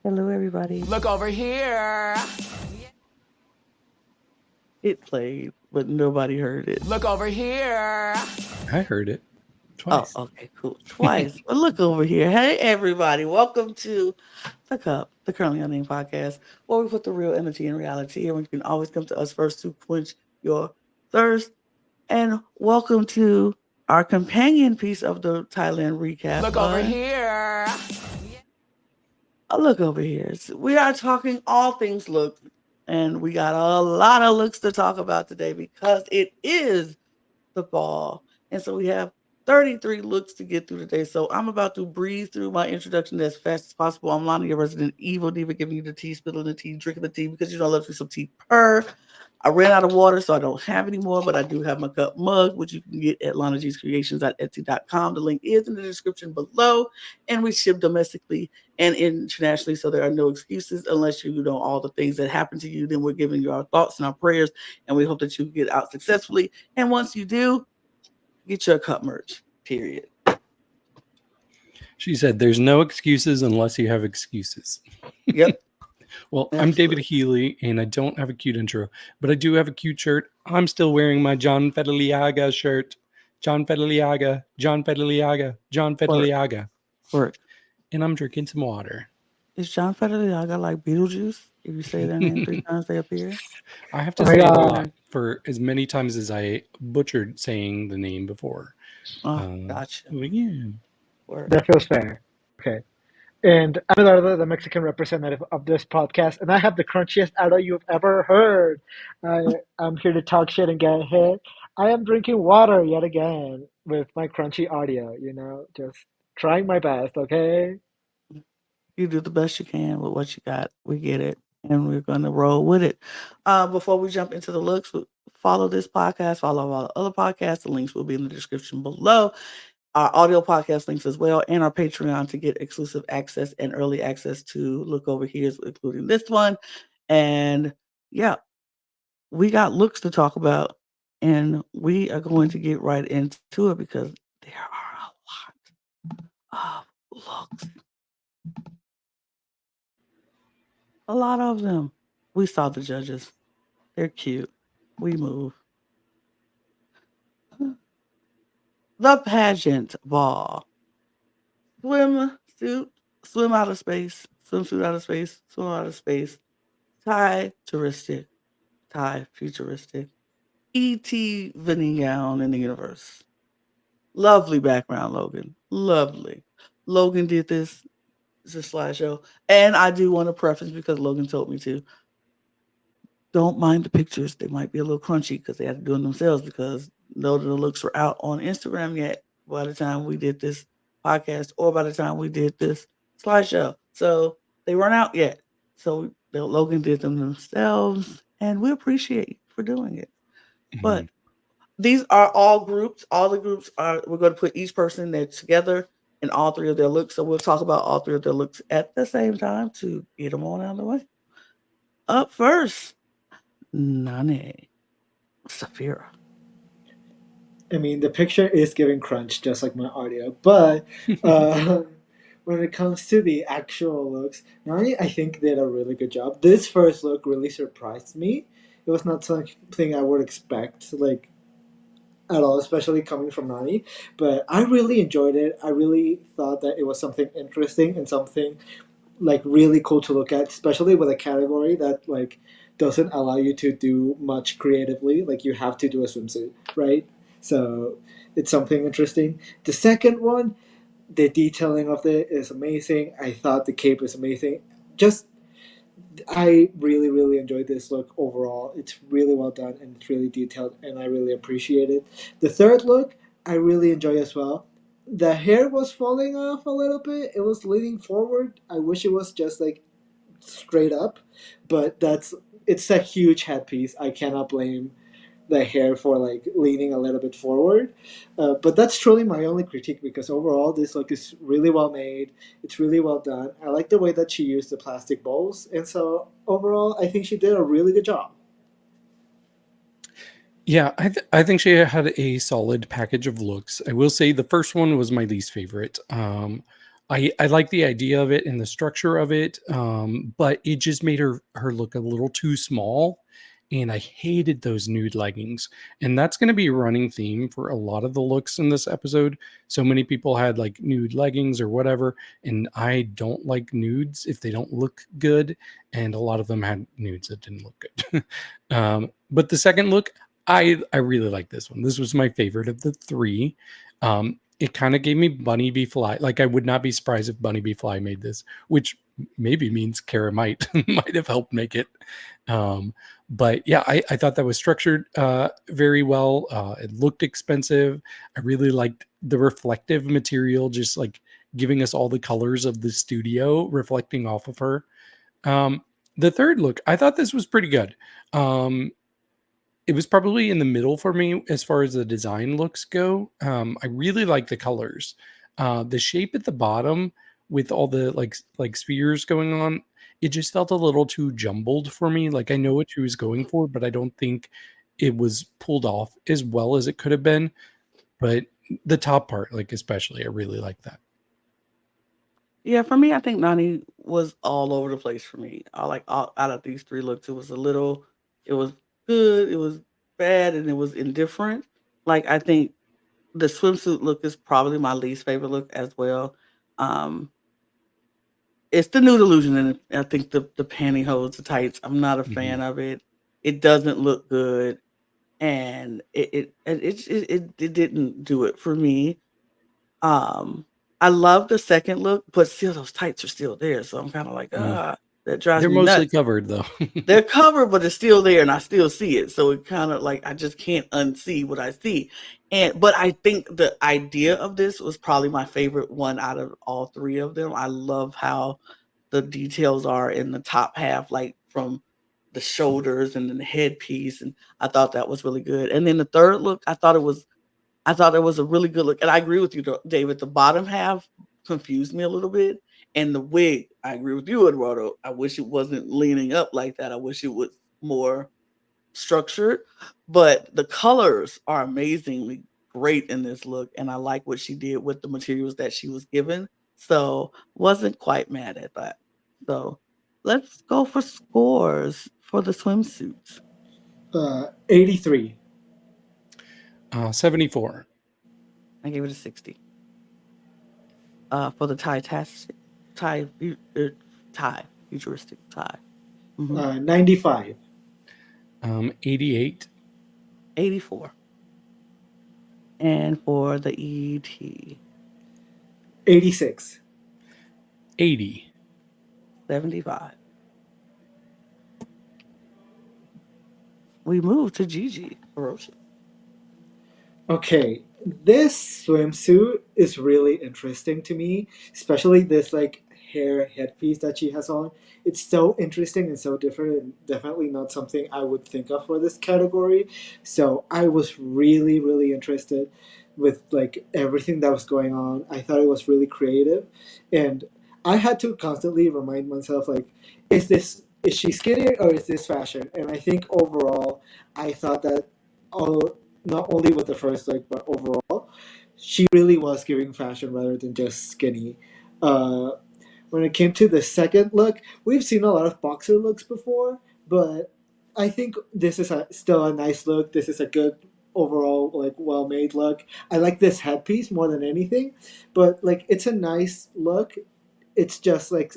Hello, everybody. Look over here. It played, but nobody heard it. Look over here. I heard it twice. Oh, okay, cool. Twice. But look over here. Hey, everybody. Welcome to The Cup, the Currently Unnamed Podcast, where we put the real energy in reality, and you can always come to us first to quench your thirst. And welcome to our companion piece of the Thailand recap. Look over here. Look over here. So we are talking all things look, and we got a lot of looks to talk about today because it is the ball. And so we have 33 looks to get through today. So I'm about to breeze through my introduction as fast as possible. I'm Lana, your resident evil diva, giving you the tea, spilling the tea, drinking the tea, because you know I love you some tea per. I ran out of water, so I don't have any more, but I do have my cup mug, which you can get at lanagcreations.etsy.com. The link is in the description below, and we ship domestically and internationally, so there are no excuses unless you know all the things that happen to you. Then we're giving you our thoughts and our prayers, and we hope that you get out successfully. And once you do, get your cup merch, period. She said there's no excuses unless you have excuses. Yep. Well, Absolutely. I'm David Healy, and I don't have a cute intro, but I do have a cute shirt. I'm still wearing my John Fedeliaga shirt. John Fedeliaga, John Fedeliaga, John Fedeliaga. Work. And I'm drinking some water. Is John Fedeliaga like Beetlejuice? If you say their name 3 times, they appear? I have to say that for as many times as I butchered saying the name before. Gotcha. Yeah. Work. That feels fair. Okay. And I'm Eduardo, the Mexican representative of this podcast, and I have the crunchiest auto you've ever heard. I'm here to talk shit and get hit. I am drinking water yet again with my crunchy audio, just trying my best, okay? You do the best you can with what you got. We get it. And we're going to roll with it. Before we jump into the looks, follow this podcast, follow all the other podcasts. The links will be in the description below. Our audio podcast links as well, and our Patreon to get exclusive access and early access to Look Over Here's, including this one. And yeah, we got looks to talk about, and we are going to get right into it because there are a lot of looks. A lot of them. We saw the judges. They're cute. We move. The Pageant Ball. Swimsuit Outta-Space, Swimsuit Outta-Space, Swim Outta-Space, Thai-turistic, Thai-futuristic, ET-vening Gown in the universe. Lovely background, Logan. Lovely. Logan did this. It's a slideshow. And I do want to preface, because Logan told me to, don't mind the pictures. They might be a little crunchy because they have to do them themselves, because none of the looks were out on Instagram yet by the time we did this podcast or by the time we did this slideshow. So they weren't out yet. So Logan did them themselves, and we appreciate you for doing it. But these are all groups. All the groups we're going to put each person there together in all 3 of their looks. So we'll talk about all 3 of their looks at the same time to get them on out of the way. Up first, Nane Sphera. I mean, the picture is giving crunch, just like my audio, but when it comes to the actual looks, Nani, I think, did a really good job. This first look really surprised me. It was not something I would expect, like, at all, especially coming from Nani, but I really enjoyed it. I really thought that it was something interesting and something, like, really cool to look at, especially with a category that, like, doesn't allow you to do much creatively. Like, you have to do a swimsuit, right? So it's something interesting. The second one, the detailing of it is amazing. I thought the cape is amazing. Just, I really, really enjoyed this look overall. It's really well done and it's really detailed, and I really appreciate it. The third look, I really enjoy as well. The hair was falling off a little bit. It was leaning forward. I wish it was just like straight up, but it's a huge headpiece. I cannot blame the hair for like leaning a little bit forward, but that's truly my only critique, because overall this look is really well made. It's really well done. I like the way that she used the plastic bowls, and so overall I think she did a really good job. Yeah, I think she had a solid package of looks. I will say the first one was my least favorite. I like the idea of it and the structure of it, but it just made her look a little too small, and I hated those nude leggings. And that's going to be a running theme for a lot of the looks in this episode. So many people had like nude leggings or whatever, and I don't like nudes if they don't look good. And a lot of them had nudes that didn't look good. But the second look, I really like this one. This was my favorite of the three. It kind of gave me Bunny B. Fly. Like I would not be surprised if Bunny B. Fly made this, which maybe means Kara might might have helped make it. But yeah, I thought that was structured very well. It looked expensive. I really liked the reflective material, just like giving us all the colors of the studio reflecting off of her. The third look, I thought this was pretty good. It was probably in the middle for me as far as the design looks go. I really like the colors. The shape at the bottom with all the like spheres going on, it just felt a little too jumbled for me. Like I know what she was going for, but I don't think it was pulled off as well as it could have been. But the top part, like especially, I really like that. Yeah, for me, I think Nani was all over the place for me. Out of these three looks, it was it was good, it was bad, and it was indifferent. Like I think the swimsuit look is probably my least favorite look as well. Um, it's the nude illusion, and I think the pantyhose, the tights. I'm not a fan of it. It doesn't look good, and it didn't do it for me. Um, I love the second look, but still those tights are still there, so I'm kinda like, Mm. that drives They're me mostly nuts. covered though. They're covered, but it's still there, and I still see it, so it kinda like I just can't unsee what I see, but I think the idea of this was probably my favorite one out of all 3 of them. I love how the details are in the top half, like, from the shoulders and then the headpiece, and I thought that was really good, and then the 3rd look, I thought it was a really good look, and I agree with you, David. The bottom half confused me a little bit, and the wig, I agree with you, Eduardo. I wish it wasn't leaning up like that. I wish it was more structured, but the colors are amazingly great in this look, and I like what she did with the materials that she was given. So wasn't quite mad at that. So let's go for scores for the swimsuits. 83. 74. I gave it a 60. For the Thai, Thai, futuristic Thai. 95. 88. 84. And for the ET, 86. 80. 75. We move to Gigi Ferocious. Okay, this swimsuit is really interesting to me, especially this like hair headpiece that she has on. It's so interesting and so different, and definitely not something I would think of for this category. So I was really, really interested with like everything that was going on. I thought it was really creative, and I had to constantly remind myself like, is she skinny or is this fashion? And I think overall, I thought that all not only with the first look but overall, she really was giving fashion rather than just skinny. Uh, when it came to the second look, we've seen a lot of boxer looks before, but I think this is still a nice look. This is a good overall like well made look. I like this headpiece more than anything, but like it's a nice look. It's just like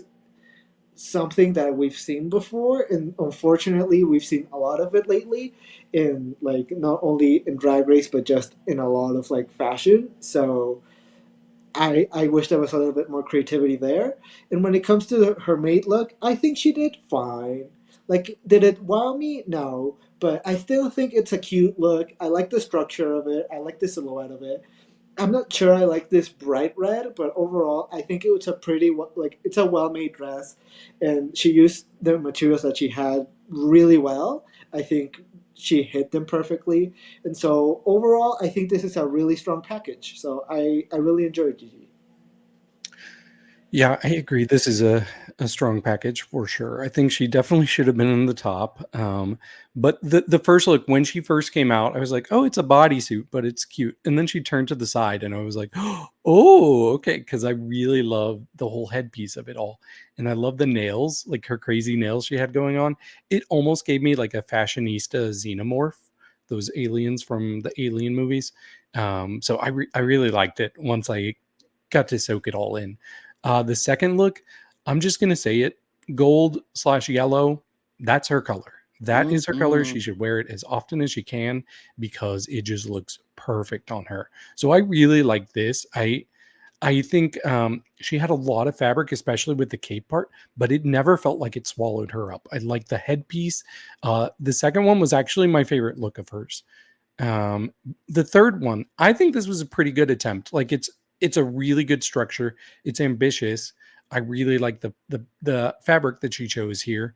something that we've seen before, and unfortunately we've seen a lot of it lately in like not only in drag race but just in a lot of like fashion. So I wish there was a little bit more creativity there. And when it comes to her maid look, I think she did fine. Like, did it wow me? No, but I still think it's a cute look. I like the structure of it. I like the silhouette of it. I'm not sure I like this bright red, but overall, I think it was a pretty like it's a well-made dress, and she used the materials that she had really well. I think she hit them perfectly, and so overall, I think this is a really strong package. So I really enjoyed Gigi. Yeah, I agree. This is a strong package for sure. I think she definitely should have been in the top. But the first look, when she first came out, I was like, oh, it's a bodysuit, but it's cute. And then she turned to the side and I was like, oh, okay. Because I really love the whole headpiece of it all. And I love the nails, like her crazy nails she had going on. It almost gave me like a fashionista xenomorph, those aliens from the Alien movies. So I really liked it once I got to soak it all in. The second look, I'm just gonna say it, gold/yellow. That's her color. That is her color. Mm-hmm. She should wear it as often as she can because it just looks perfect on her. So I really like this. I think she had a lot of fabric, especially with the cape part, but it never felt like it swallowed her up. I like the headpiece. The second one was actually my favorite look of hers. Um, the third one, I think this was a pretty good attempt. Like it's a really good structure. It's ambitious. I really like the fabric that she chose here.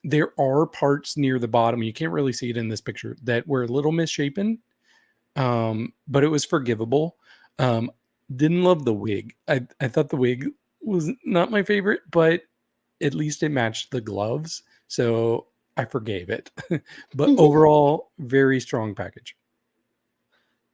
There are parts near the bottom, you can't really see it in this picture, that were a little misshapen, but it was forgivable. Um, didn't love the wig. I thought the wig was not my favorite, but at least it matched the gloves, so I forgave it. But overall, very strong package.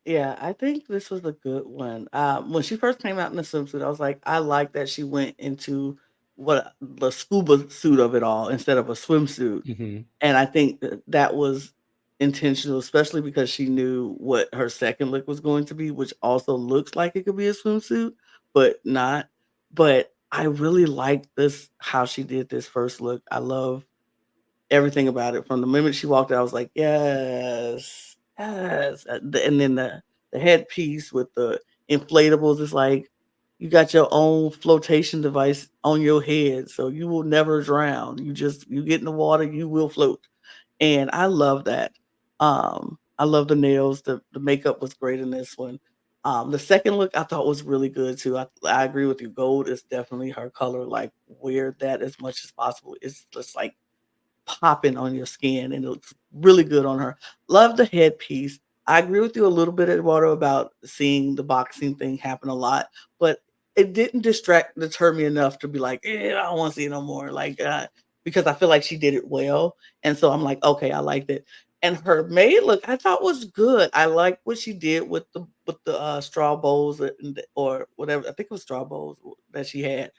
Yeah, I think this was a good one. When she first came out in the swimsuit, I was like, I like that she went into what the scuba suit of it all instead of a swimsuit. Hmm. And I think that was intentional, especially because she knew what her second look was going to be, which also looks like it could be a swimsuit, but not. But I really liked this how she did this first look. I love everything about it. From the moment she walked out, I was like, yes, yes. And then the headpiece with the inflatables is like you got your own flotation device on your head, so you will never drown. You get in the water, you will float. And I love that. I love the nails. The makeup was great in this one. The second look I thought was really good too. I agree with you. Gold is definitely her color. Like wear that as much as possible. It's just like popping on your skin and it looks really good on her. Love the headpiece. I agree with you a little bit, Eduardo, about seeing the boxing thing happen a lot, but it didn't deter me enough to be like, I don't want to see it no more. Like, because I feel like she did it well, and so I'm like, okay, I liked it. And her maid look, I thought was good. I like what she did with the straw bowls or whatever. I think it was straw bowls that she had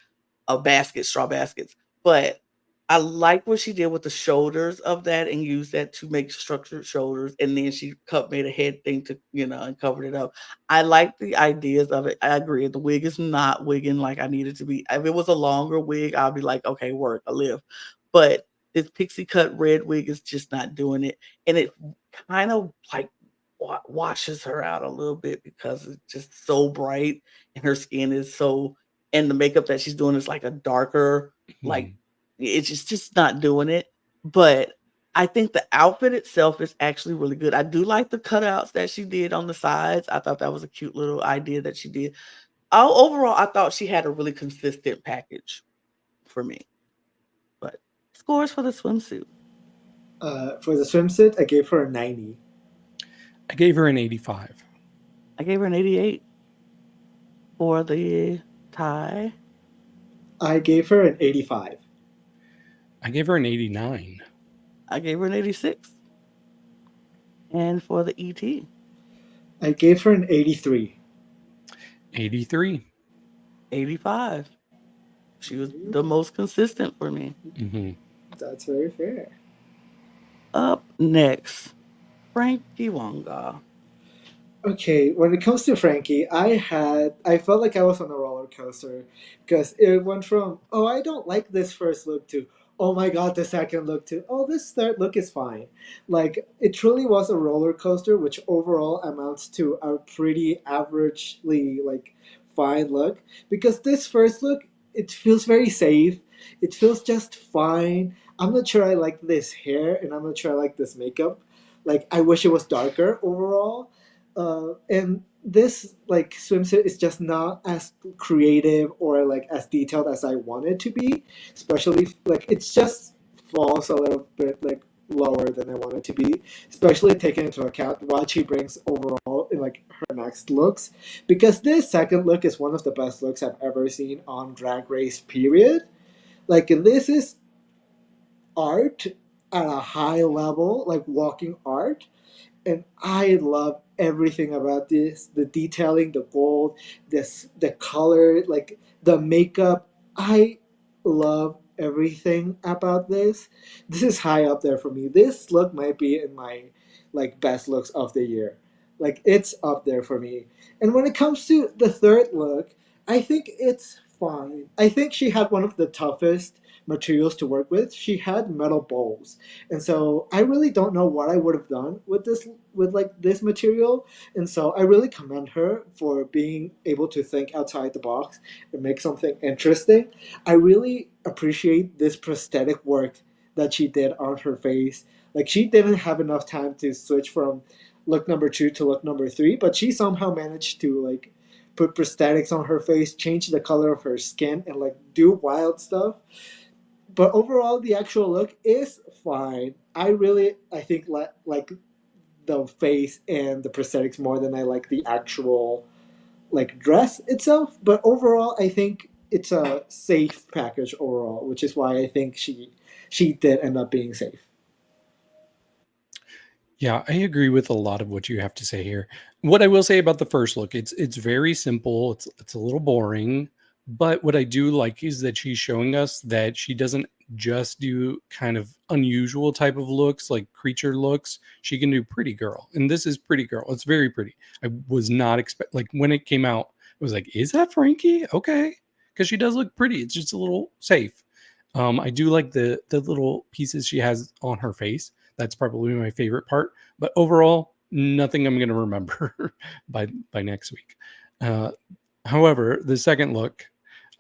straw baskets. But I like what she did with the shoulders of that and used that to make structured shoulders. And then she made a head thing to, and covered it up. I like the ideas of it. I agree. The wig is not wigging like I needed to be. If it was a longer wig, I'll be like, okay, work, I live. But this pixie cut red wig is just not doing it. And it kind of like washes her out a little bit because it's just so bright and her skin is so and the makeup that she's doing is like a darker, like it's just not doing it. But I think the outfit itself is actually really good. I do like the cutouts that she did on the sides. I thought that was a cute little idea that she did. Overall, I thought she had a really consistent package for me. But scores for the swimsuit. For the swimsuit, I gave her a 90. I gave her an 85. I gave her an 88 for the tie. I gave her an 85. I gave her an 89. I gave her an 86. And for the ET, I gave her an 83. 83. 85. She was the most consistent for me. Hmm. That's very fair. Up next, Frankie Wonga. Okay, when it comes to Frankie, I felt like I was on a roller coaster because it went from, oh, I don't like this first look to, oh my god, the second look to, oh, this third look is fine. Like it truly was a roller coaster, which overall amounts to a pretty averagely like fine look. Because this first look, it feels very safe. It feels just fine. I'm not sure I like this hair, and I'm not sure I like this makeup. Like I wish it was darker overall, and this like swimsuit is just not as creative or like as detailed as I want it to be. Especially like it's just falls a little bit like lower than I want it to be. Especially taking into account what she brings overall in like her next looks, because this second look is one of the best looks I've ever seen on Drag Race. Period. Like this is art at a high level, like walking art, and I love everything about this. The detailing, the gold, the color, like the makeup. I love everything about this. This is high up there for me. This look might be in my like best looks of the year. Like it's up there for me. And when it comes to the third look, I think it's fine. I think she had one of the toughest materials to work with. She had metal bowls, and so I really don't know what I would have done with this material. And so I really commend her for being able to think outside the box and make something interesting. I really appreciate this prosthetic work that she did on her face. Like she didn't have enough time to switch from look number 2 to look number 3, but she somehow managed to like put prosthetics on her face, change the color of her skin, and like do wild stuff. But overall, the actual look is fine. I think like the face and the prosthetics more than I like the actual like dress itself. But overall, I think it's a safe package overall, which is why I think she did end up being safe. Yeah, I agree with a lot of what you have to say here. What I will say about the first look, it's very simple. It's a little boring, but what I do like is that she's showing us that she doesn't just do kind of unusual type of looks like creature looks. She can do pretty girl, and this is pretty girl. It's very pretty. I was not expect like when it came out, I was like, is that Frankie? Okay, because she does look pretty. It's just a little safe. I do like the little pieces she has on her face. That's probably my favorite part. But overall, nothing I'm going to remember by next week. Uh, However, the second look,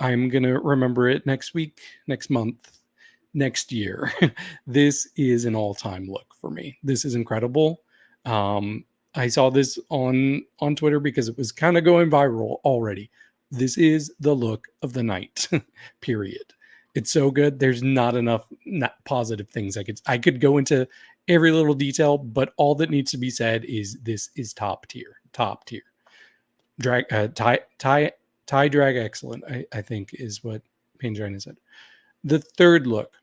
I'm going to remember it next week, next month, next year. This is an all-time look for me. This is incredible. I saw this on Twitter because it was kind of going viral already. This is the look of the night. Period. It's so good. There's not enough positive things I could go into every little detail, but all that needs to be said is this is top tier, top tier. Drag Thai drag excellent. I think is what Pangina said. The third look,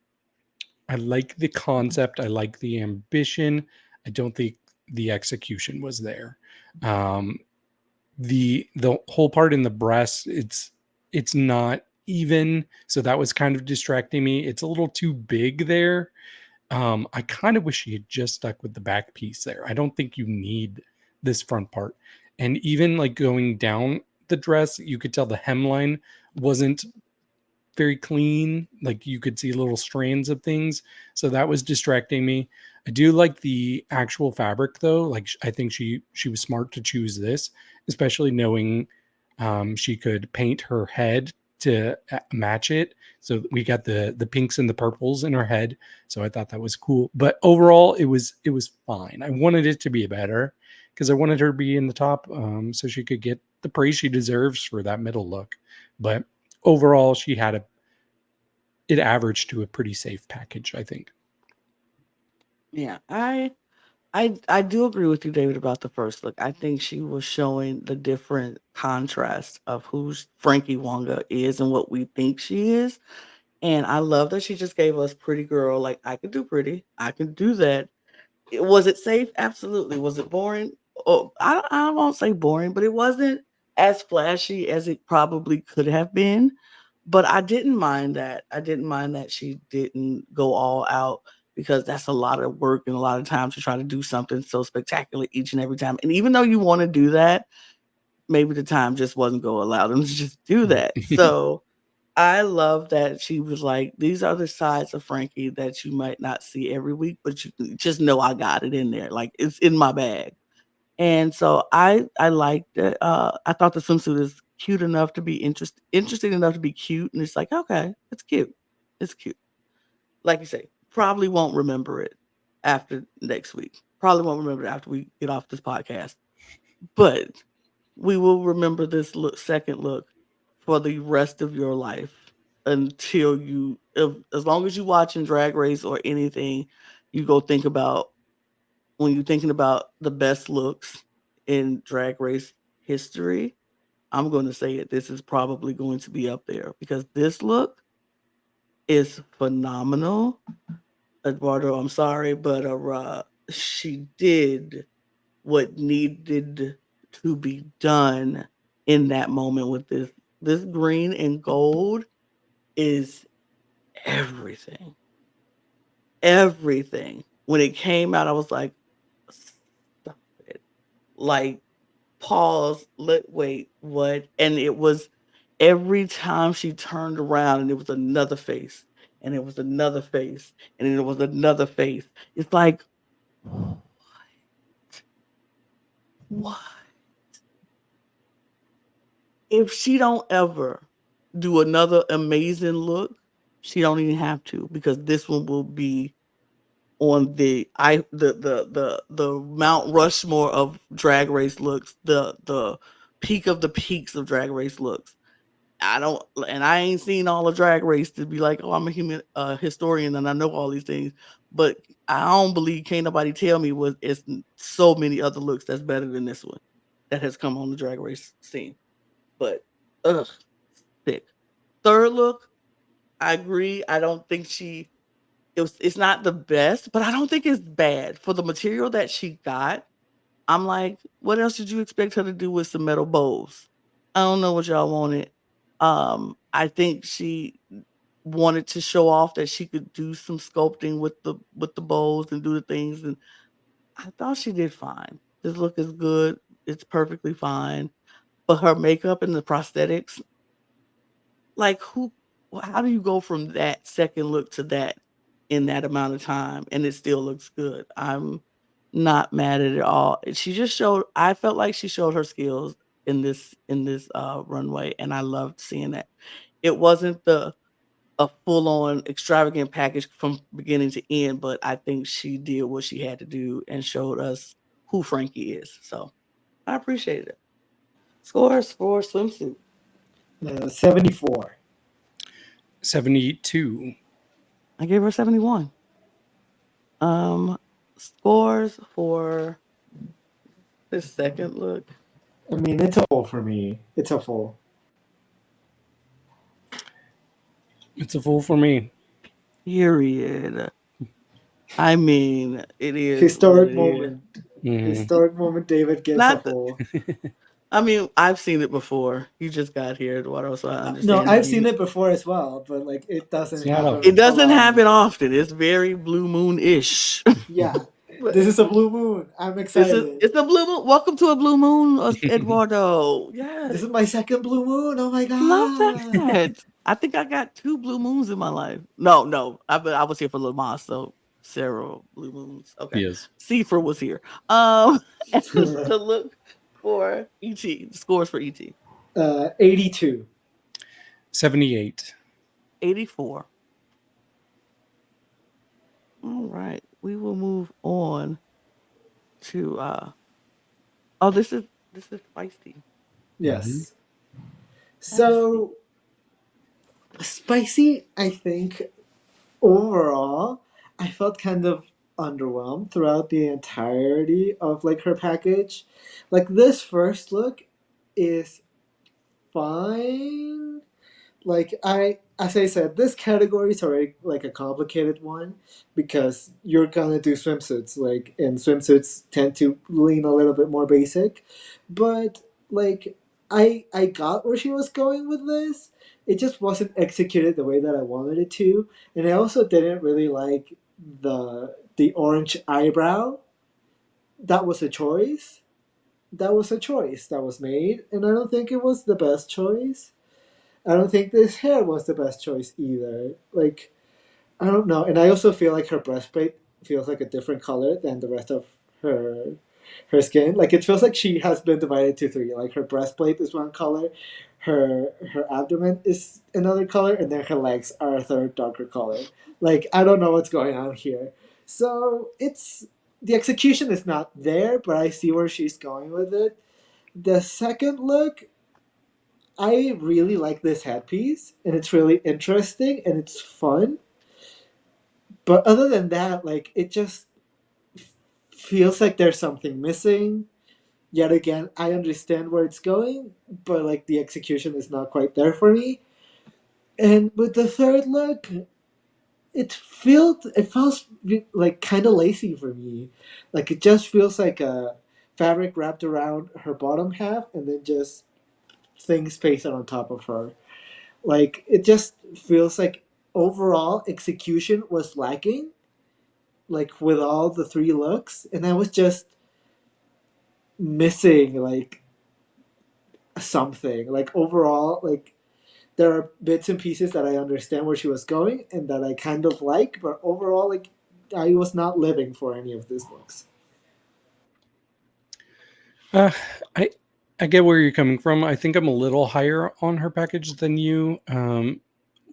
I like the concept. I like the ambition. I don't think the execution was there. Um, the whole part in the breast, it's not even, so that was kind of distracting me. It's a little too big there. I kind of wish she had just stuck with the back piece there. I don't think you need this front part. And even like going down the dress, you could tell the hemline wasn't very clean. Like you could see little strands of things. So that was distracting me. I do like the actual fabric though. Like I think she was smart to choose this, especially knowing she could paint her head to match it. So we got the pinks and the purples in her head. So I thought that was cool. But overall, it was fine. I wanted it to be better because I wanted her to be in the top, so she could get the praise she deserves for that middle look. But overall, it averaged to a pretty safe package, I think. Yeah, I do agree with you, David, about the first look. I think she was showing the different contrast of who Frankie Wonga is and what we think she is. And I love that she just gave us pretty girl. Like I can do pretty, I can do that. Was it safe? Absolutely. Was it boring? Oh, I won't say boring, but it wasn't as flashy as it probably could have been. But I didn't mind that. I didn't mind that she didn't go all out because that's a lot of work and a lot of time to try to do something so spectacular each and every time. And even though you want to do that, maybe the time just wasn't going to allow them to just do that. So I love that she was like, these are the sides of Frankie that you might not see every week, but you just know I got it in there. Like it's in my bag. And so I liked it. I thought the swimsuit is cute enough to be interesting enough to be cute. And it's like, okay, it's cute. It's cute. Like you say, probably won't remember it after next week. Probably won't remember it after we get off this podcast. But we will remember this second look for the rest of your life until as long as you watching Drag Race or anything, you go think about when you're thinking about the best looks. in Drag Race history, I'm going to say it. This is probably going to be up there because this look is phenomenal. Eduardo, I'm sorry, but she did what needed to be done in that moment with this. This green and gold is everything. Everything. When it came out, I was like, stop it. Like, pause, wait, what? And it was every time she turned around and it was another face, and it was another face, and it was another face. It's like, what? If she don't ever do another amazing look, she don't even have to because this one will be on the Mount Rushmore of Drag Race looks, the peak of the peaks of Drag Race looks. I ain't seen all of Drag Race to be like, oh, I'm a human historian and I know all these things, but I don't believe can't nobody tell me it's so many other looks that's better than this one that has come on the Drag Race scene. But ugh, thick. Third look, I agree. I don't think it's not the best, but I don't think it's bad for the material that she got. I'm like, what else did you expect her to do with some metal bows? I don't know what y'all wanted. I think she wanted to show off that she could do some sculpting with the bows and do the things, and I thought she did fine. This look is good. It's perfectly fine. But her makeup and the prosthetics, like how do you go from that second look to that in that amount of time and it still looks good? I'm not mad at it all. She just showed I felt like she showed her skills in this runway, and I loved seeing that. It wasn't a full-on extravagant package from beginning to end, but I think she did what she had to do and showed us who Frankie is. So I appreciated it. Scores for swimsuit. 74. 72. I gave her 71. Scores for the second look. I mean, it's a full for me. It's a full. It's a full for me. Period. I mean, it is Historic what it is. moment. Mhm. Historic moment. David gives a Not the- full. I mean, I've seen it before. You just got here, Eduardo, so I No, understand. I've seen it before as well, but like it doesn't It's not happen. often. It doesn't a lot. happen often. It's very blue moon-ish. Yeah. But This is a blue moon. I'm excited. it's a blue moon. Welcome to a blue moon, Eduardo. Yes. This is my second blue moon. Oh my god. Love that. I think I got 2 blue moons in my life. No. I was here for Le Mans, so several blue moons. Okay. Yes. Seaford was here. And the look for ET, the scores for ET. 82. 78. 84. All right. We will move on to this is feisty. Yes. So spicy, I think overall, I felt kind of underwhelmed throughout the entirety of like her package. Like this first look is fine. Like as I said, this category is already like a complicated one because you're gonna do swimsuits, like, and swimsuits tend to lean a little bit more basic. But like I got where she was going with this. It just wasn't executed the way that I wanted it to, and I also didn't really like the orange eyebrow. That was a choice. That was a choice that was made, and I don't think it was the best choice. I don't think this hair was the best choice either. Like, I don't know. And I also feel like her breastplate feels like a different color than the rest of her skin. Like, it feels like she has been divided into three. Like, her breastplate is one color, her abdomen is another color, and then her legs are a third darker color. Like, I don't know what's going on here. So it's the execution is not there, but I see where she's going with it. The second look, I really like this headpiece, and it's really interesting and it's fun. But other than that, like, it just feels like there's something missing. yet again, I understand where it's going, but like the execution is not quite there for me. And with the third look, it feels like kind of lazy for me. Like it just feels like a fabric wrapped around her bottom half and then just things pasted on top of her. Like it just feels like overall execution was lacking, like with all the three looks, and I was just missing like something. Like overall, like there are bits and pieces that I understand where she was going and that I kind of like, but overall, like I was not living for any of these looks. Uh, I I get where you're coming from. I think I'm a little higher on her package than you.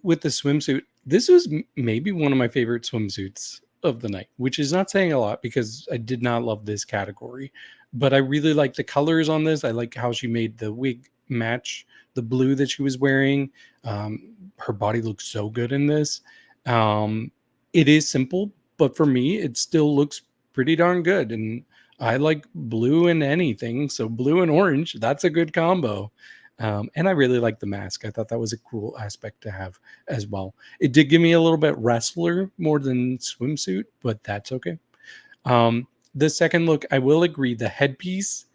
With the swimsuit, this was maybe one of my favorite swimsuits of the night, which is not saying a lot because I did not love this category, but I really like the colors on this. I like how she made the wig match the blue that she was wearing. Her body looks so good in this. Um, it is simple, but for me, it still looks pretty darn good. And I like blue in anything. So blue and orange, that's a good combo. And I really like the mask. I thought that was a cool aspect to have as well. It did give me a little bit wrestler more than swimsuit, but that's okay. The second look, I will agree, the headpiece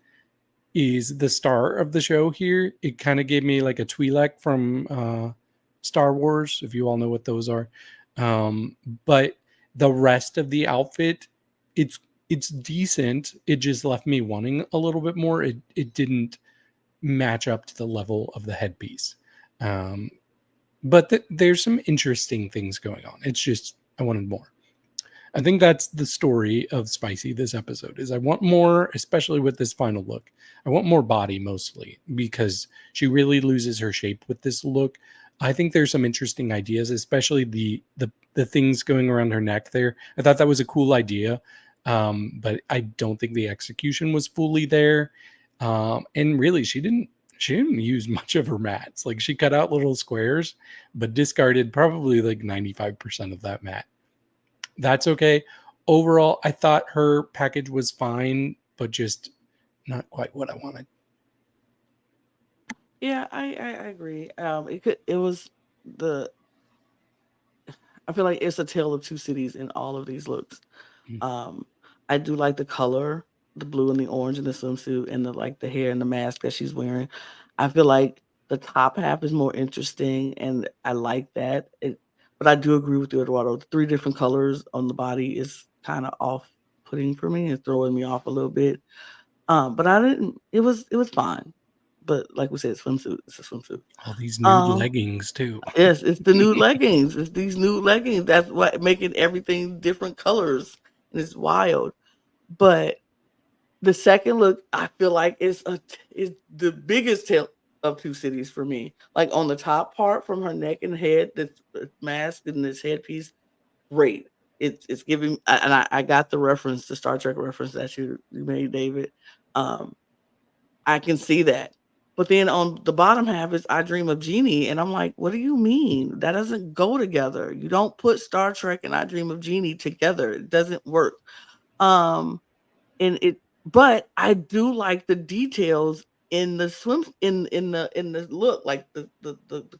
is the star of the show here. It kind of gave me like a Twi'lek from Star Wars, if you all know what those are. But the rest of the outfit, it's it's decent. It just left me wanting a little bit more. It didn't match up to the level of the headpiece. Um, but there's some interesting things going on. It's just I wanted more. I think that's the story of Spicy this episode is I want more, especially with this final look. I want more body mostly because she really loses her shape with this look. I think there's some interesting ideas, especially the things going around her neck there. I thought that was a cool idea. But I don't think the execution was fully there. And really she didn't use much of her mats. Like she cut out little squares, but discarded probably like 95% of that mat. That's okay. Overall, I thought her package was fine, but just not quite what I wanted. Yeah, I agree. It was the I feel like it's a tale of two cities in all of these looks. Mm. Um, I do like the color, the blue and the orange in the swimsuit, and the hair and the mask that she's wearing. I feel like the top half is more interesting, and I like that. But I do agree with you, Eduardo. The three different colors on the body is kind of off-putting for me and throwing me off a little bit. But I didn't. It was fine. But like we said, swimsuit. It's a swimsuit. All these nude Um, leggings too. Yes, it's the nude leggings. It's these nude leggings. That's what making everything different colors, and it's wild. But the second look, I feel like is the biggest tale of two cities for me. Like on the top part, from her neck and head, this mask and this headpiece, great. It's giving, and I got the reference, the Star Trek reference that you made, David. Um, I can see that. But then on the bottom half is I Dream of Jeannie, and I'm like, "What do you mean? That doesn't go together. You don't put Star Trek and I Dream of Jeannie together. It doesn't work." Um, and it but I do like the details in the swim in the look, like the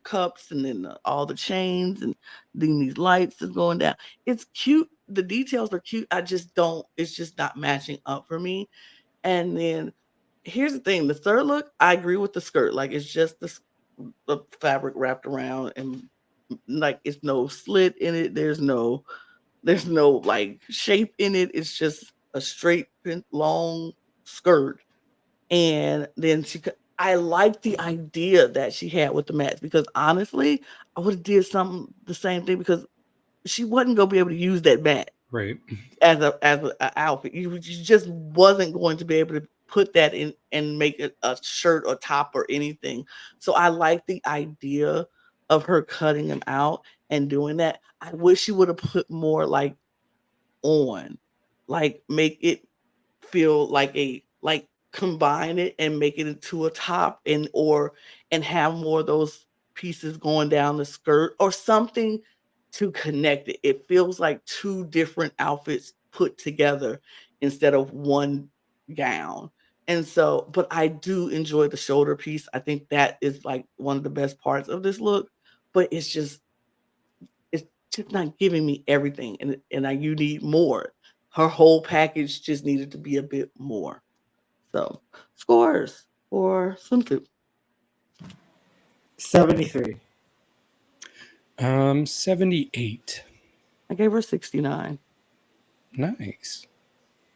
cups and then all the chains and then these lights is going down. It's cute. The details are cute. I just don't it's just not matching up for me. And then here's the thing, the third look, I agree with the skirt. Like it's just the fabric wrapped around and like it's no slit in it. There's no like shape in it. It's just a straight long skirt. And then I like the idea that she had with the mats because honestly, I would have did something the same thing because she wasn't gonna be able to use that mat Right. as a outfit. You just wasn't going to be able to put that in and make it a shirt or top or anything. So I like the idea of her cutting them out and doing that. I wish she would have put more like on, like make it feel like combine it and make it into a top and have more of those pieces going down the skirt or something to connect it. It feels like two different outfits put together instead of one gown. And so, but I do enjoy the shoulder piece. I think that is like one of the best parts of this look. But it's just not giving me everything, and you need more. Her whole package just needed to be a bit more. So, scores for swimsuit. 73. 78. I gave her 69. Nice.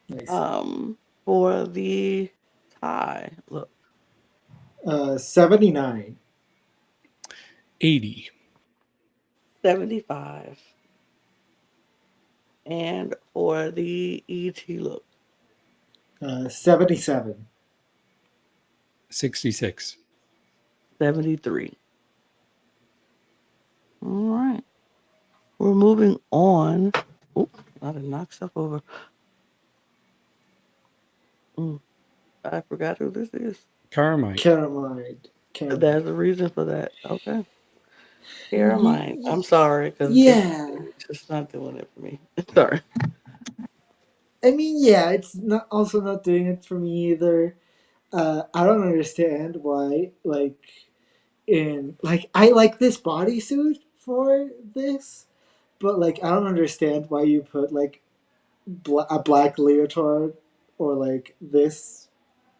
Nice. For the tie look, 79. 80. 75. And for the ET look, 77. 66. 73. All right. We're moving on. Oh, I did knock stuff over. I forgot who this is. Carmine. Caramide. There's a reason for that. Okay. Caramine. I'm sorry, because Yeah. it's just not doing it for me. Sorry. I mean, yeah, it's not also not doing it for me either. I don't understand why, I like this bodysuit for this, but like I don't understand why you put like a black leotard or like this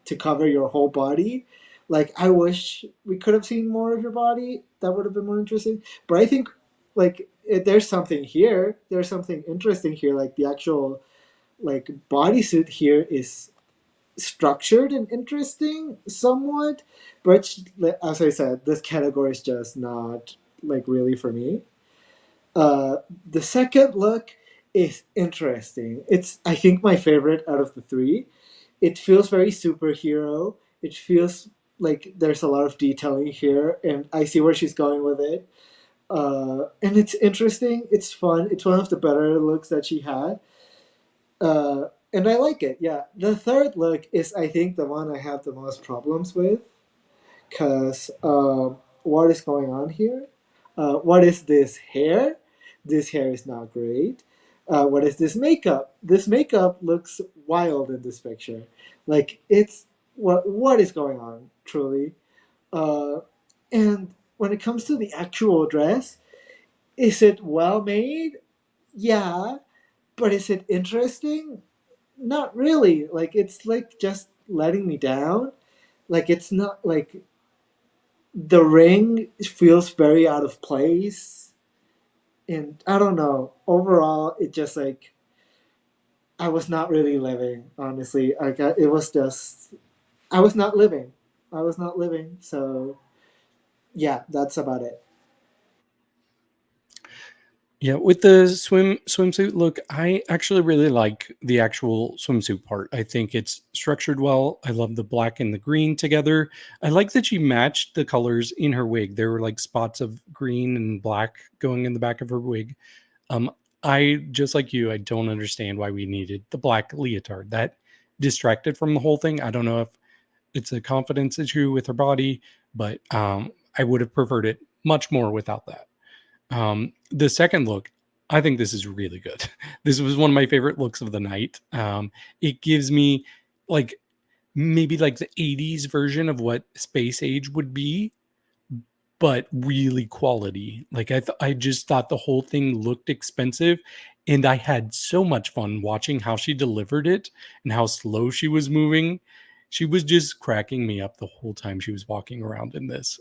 to cover your whole body. Like I wish we could have seen more of your body. That would have been more interesting. But I think there's something here. There's something interesting here. Like the actual like bodysuit here is structured and interesting somewhat, but as I said, this category is just not like really for me. The second look is interesting. It's I think my favorite out of the three. It feels very superhero. It feels like there's a lot of detailing here, and I see where she's going with it. And it's interesting. It's fun. It's one of the better looks that she had. And I like it. Yeah. The third look is, I think, the one I have the most problems with, because what is going on here? What is this hair? This hair is not great. What is this makeup? This makeup looks wild in this picture. Like it's what is going on truly? Uh, and when it comes to the actual dress, is it well made? Yeah, but is it interesting? Not really. Like it's like just letting me down. Like it's not like the ring feels very out of place, and I don't know. Overall, it just like I was not really living. Honestly, it was just I was not living. I was not living. So yeah, that's about it. Yeah, with the swimsuit look, I actually really like the actual swimsuit part. I think it's structured well. I love the black and the green together. I like that she matched the colors in her wig. There were like spots of green and black going in the back of her wig. Um, I just like you, I don't understand why we needed the black leotard. That distracted from the whole thing. I don't know if it's a confidence issue with her body, but I would have preferred it much more without that. The second look, I think this is really good. This was one of my favorite looks of the night. It gives me like maybe like the 80s version of what space age would be, but really quality. Like I just thought the whole thing looked expensive, and I had so much fun watching how she delivered it and how slow she was moving. She was just cracking me up the whole time she was walking around in this.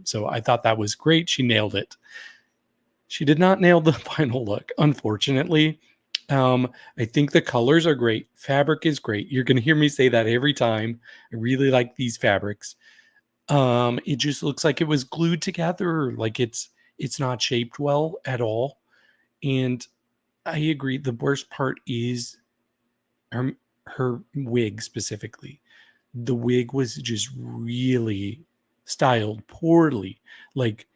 So I thought that was great. She nailed it. She did not nail the final look, unfortunately. I think the colors are great. Fabric is great. You're going to hear me say that every time. I really like these fabrics. It just looks like it was glued together. Like it's not shaped well at all. And I agree. The worst part is her her wig specifically. The wig was just really styled poorly. Like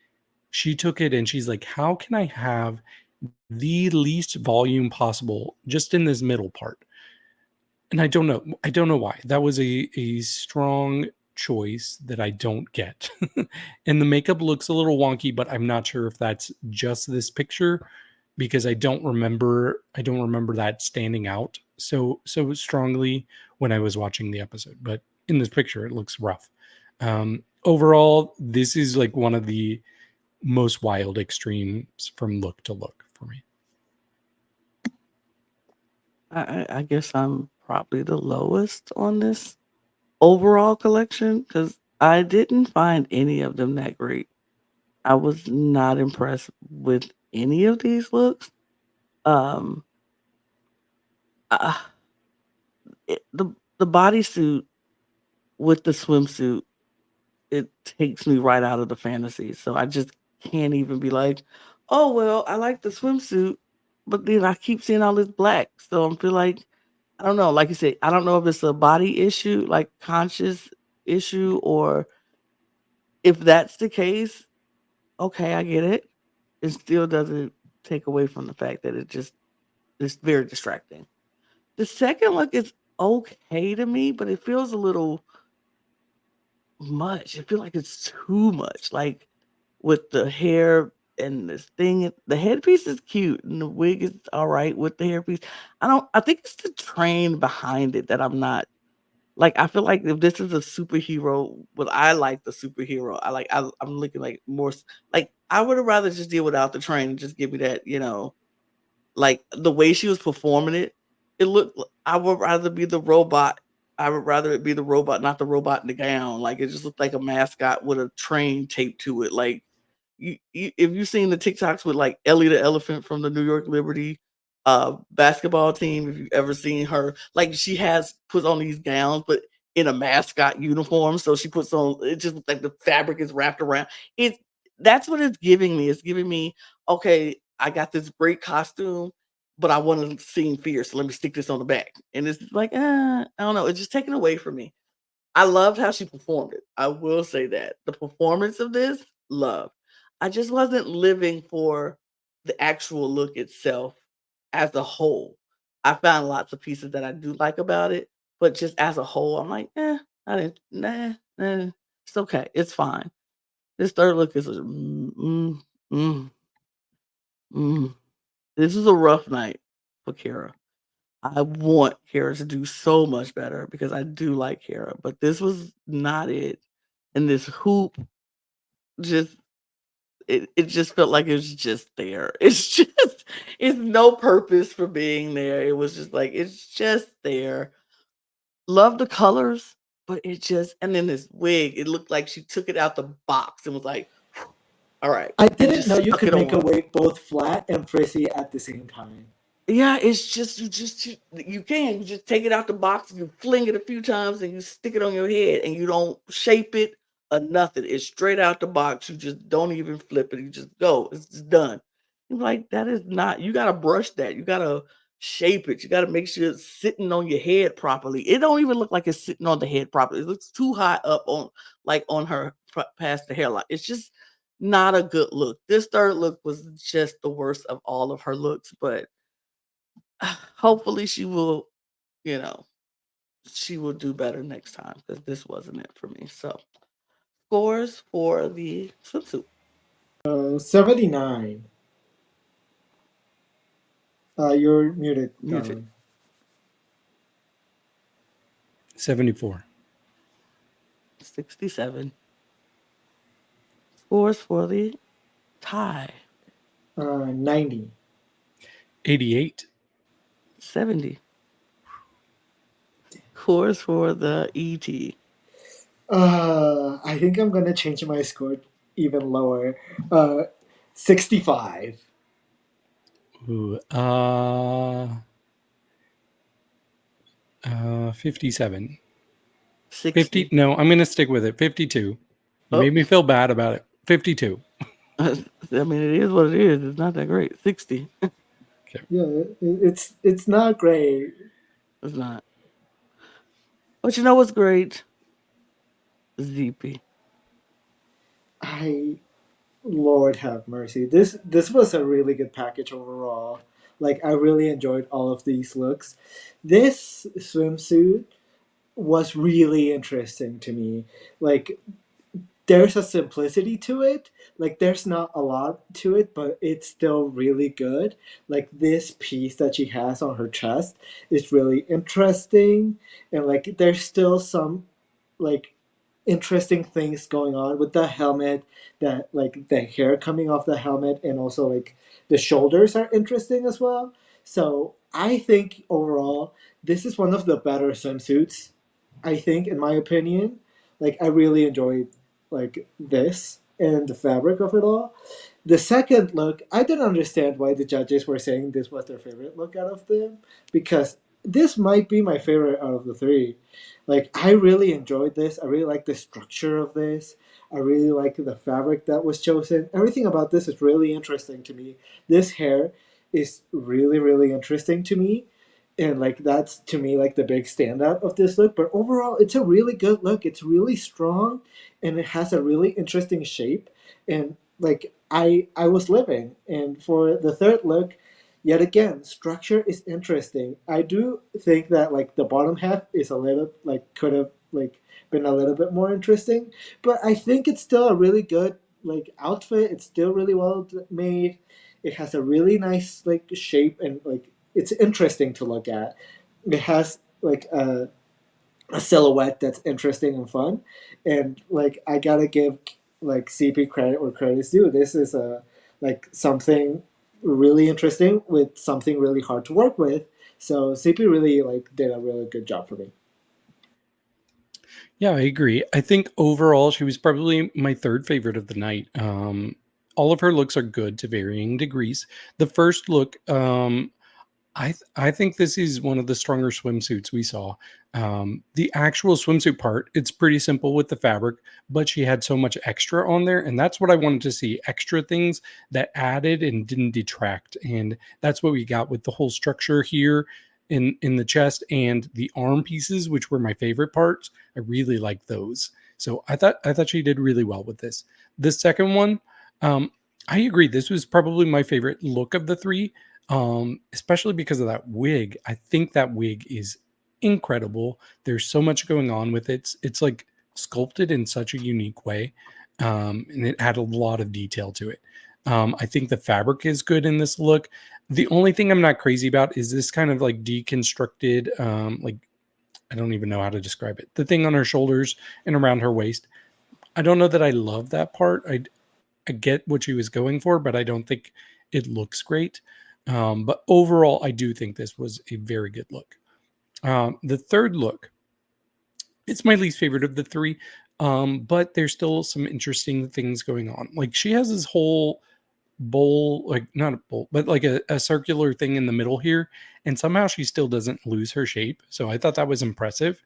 she took it and she's like, how can I have the least volume possible just in this middle part? And I don't know. I don't know why. That was a strong choice that I don't get. And the makeup looks a little wonky, but I'm not sure if that's just this picture because I don't remember that standing out so strongly when I was watching the episode. But in this picture, it looks rough. Overall, this is like one of the most wild extremes from look to look for me. I guess I'm probably the lowest on this overall collection because I didn't find any of them that great. I was not impressed with any of these looks. Um, uh, the bodysuit with the swimsuit, it takes me right out of the fantasy. So I just can't even be like, oh well, I like the swimsuit, but then I keep seeing all this black. So I feel like I don't know. Like you said, I don't know if it's a body issue, like conscious issue, or if that's the case, okay, I get it. It still doesn't take away from the fact that it's very distracting. The second look is okay to me, but it feels a little much. I feel like it's too much. Like with the hair and this thing, the headpiece is cute and the wig is all right with the hairpiece. I think it's the train behind it that I'm not like. I feel like if this is a superhero, what I like the superhero, I'm looking like more like I would have rather just deal without the train and just give me that, like the way she was performing it, it looked. I would rather be the robot. I would rather it be the robot, not the robot in the gown. Like it just looked like a mascot with a train taped to it. Like if you've seen the TikToks with like Ellie the elephant from the New York Liberty basketball team, if you've ever seen her, like she has put on these gowns, but in a mascot uniform. So she puts on it just looks like the fabric is wrapped around. It that's what it's giving me. It's giving me, okay, I got this great costume, but I want to seem fierce. So let me stick this on the back. And it's like, I don't know. It's just taken away from me. I loved how she performed it. I will say that. The performance of this, love. I just wasn't living for the actual look itself as a whole. I found lots of pieces that I do like about it, but just as a whole, I'm like, I didn't, it's okay. It's fine. This third look is mm, mm. This is a rough night for Kara. I want Kara to do so much better because I do like Kara, but this was not it. And this hoop just it just felt like it was just there. It's no purpose for being there. It was just like it's just there. Love the colors, but it just and then this wig, it looked like she took it out the box and was like, all right, I and didn't just know you stuck could it make a on. wig both flat and frizzy at the same time. Yeah, it's just you just take it out the box, you fling it a few times, and you stick it on your head, and you don't shape it or nothing. It's straight out the box. You just don't even flip it. You just go. It's just done. You're like that is not. You gotta brush that. You gotta shape it. You gotta make sure it's sitting on your head properly. It don't even look like it's sitting on the head properly. It looks too high up on like on her past the hairline. It's just not a good look. This third look was just the worst of all of her looks, but hopefully you know, she will do better next time because this wasn't it for me. So scores for the swimsuit. 79. You're muted, Muted. Gawdland. 74. 67. Scores for the tie. 90. 88. 70. Scores for the ET. I think I'm gonna change my score even lower. 65. Ooh, 57. 50. 60. No, I'm going to stick with it. 52. You Oh, made me feel bad about it. 52. I mean, it is what it is. It's not that great. 60. Okay. Yeah, it's not great. It's not. But you know what's great? Zepee. I Lord have mercy. This was a really good package overall. Like I really enjoyed all of these looks. This swimsuit was really interesting to me. Like there's a simplicity to it. Like there's not a lot to it, but it's still really good. Like this piece that she has on her chest is really interesting, and like there's still some like interesting things going on with the helmet, that like the hair coming off the helmet, and also like the shoulders are interesting as well. So I think overall this is one of the better swimsuits, I think, in my opinion. Like I really enjoyed like this and the fabric of it all. The second look, I didn't understand why the judges were saying this was their favorite look out of them, because this might be my favorite out of the three. Like I really enjoyed this. I really like the structure of this. I really like the fabric that was chosen. Everything about this is really interesting to me. This hair is really really interesting to me, and like that's to me like the big standout of this look. But overall, it's a really good look. It's really strong, and it has a really interesting shape. And like I was living. And for the third look, yet again, structure is interesting. I do think that like the bottom half is a little like could have like been a little bit more interesting, but I think it's still a really good like outfit. It's still really well made. It has a really nice like shape, and like it's interesting to look at. It has like a silhouette that's interesting and fun, and like I gotta give like CP credit where credit's due. This is a like something really interesting with something really hard to work with. So CP really like did a really good job for me. Yeah, I agree. I think overall she was probably my third favorite of the night. All of her looks are good to varying degrees. The first look, I think this is one of the stronger swimsuits we saw. The actual swimsuit part, it's pretty simple with the fabric, but she had so much extra on there, and that's what I wanted to see. Extra things that added and didn't detract. And that's what we got with the whole structure here in the chest and the arm pieces, which were my favorite parts. I really like those. So I thought she did really well with this. The second one, um, I agree. This was probably my favorite look of the three, especially because of that wig. I think that wig is incredible. There's so much going on with it. It's like sculpted in such a unique way, and it had a lot of detail to it. I think the fabric is good in this look. The only thing I'm not crazy about is this kind of like deconstructed, like I don't even know how to describe it. The thing on her shoulders and around her waist. I don't know that I love that part. I get what she was going for, but I don't think it looks great. But overall, I do think this was a very good look. The third look, it's my least favorite of the three, but there's still some interesting things going on. Like she has this whole bowl, like not a bowl, but like a circular thing in the middle here, and somehow she still doesn't lose her shape. So I thought that was impressive.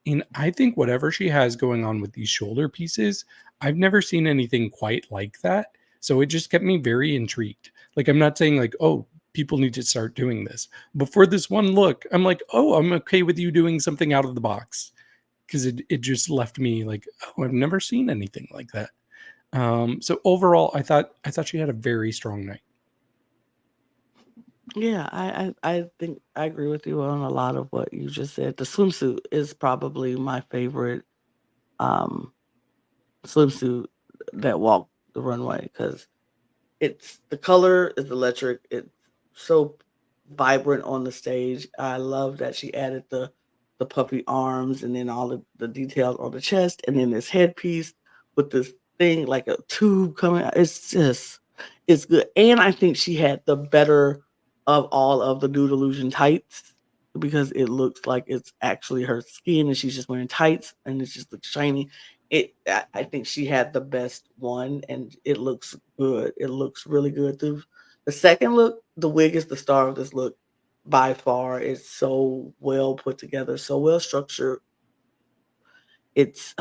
And I think whatever she has going on with these shoulder pieces, I've never seen anything quite like that. So it just kept me very intrigued. Like, I'm not saying, like, oh, people need to start doing this. But for this one look, I'm like, oh, I'm okay with you doing something out of the box. Because it just left me like, oh, I've never seen anything like that. So overall, I thought she had a very strong night. Yeah, I think I agree with you on a lot of what you just said. The swimsuit is probably my favorite um, swimsuit that walked the runway because it's the color is electric. It's so vibrant on the stage. I love that she added the puffy arms and then all the details on the chest and then this headpiece with this thing like a tube coming out. It's just it's good. And I think she had the better of all of the nude illusion tights because it looks like it's actually her skin and she's just wearing tights and it just looks shiny. I think she had the best one and it looks good. It looks really good. The second look, the wig is the star of this look by far. It's so well put together, so well structured. It's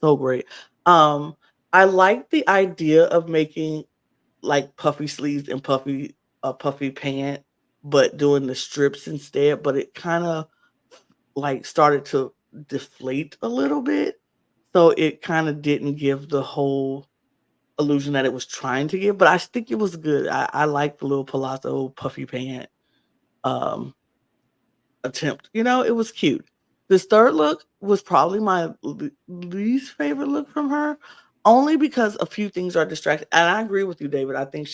so great. Um, I like the idea of making like puffy sleeves and puffy a puffy pant, but doing the strips instead. But it kind of like started to deflate a little bit, so it kind of didn't give the whole illusion that it was trying to give. But I think it was good. I like the little palazzo puffy pant. Um, attempt. You know, it was cute. This third look was probably my least favorite look from her, only because a few things are distracting. And I agree with you, David. I think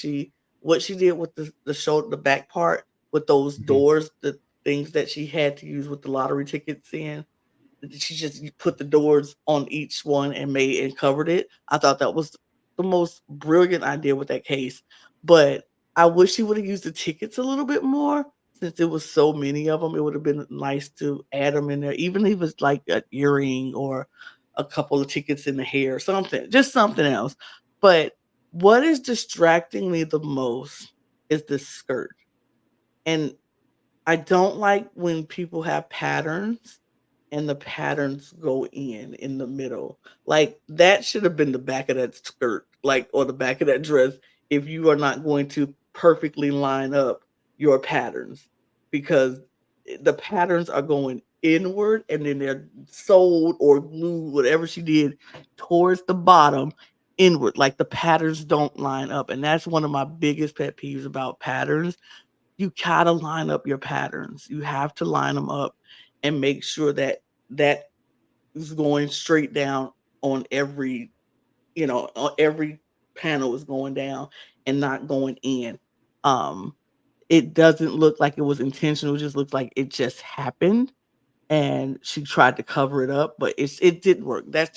what she did with the shoulder, the back part, with those Mhm. doors, the things that she had to use with the lottery tickets in, she just put the doors on each one and covered it. I thought that was the most brilliant idea with that case. But I wish she would have used the tickets a little bit more since there was so many of them. It would have been nice to add them in there, even if it's like an earring or a couple of tickets in the hair, something, just something else. But what is distracting me the most is the skirt. And I don't like when people have patterns and the patterns go in the middle. Like that should have been the back of that skirt, like or the back of that dress if you are not going to perfectly line up your patterns because the patterns are going inward and then they're sewed or glued, whatever she did, towards the bottom inward. Like the patterns don't line up. And that's one of my biggest pet peeves about patterns. You gotta line up your patterns. You have to line them up and make sure that that is going straight down on every, on every panel is going down and not going in. Um, it doesn't look like it was intentional. It just looks like it just happened, and she tried to cover it up, but it didn't work. That's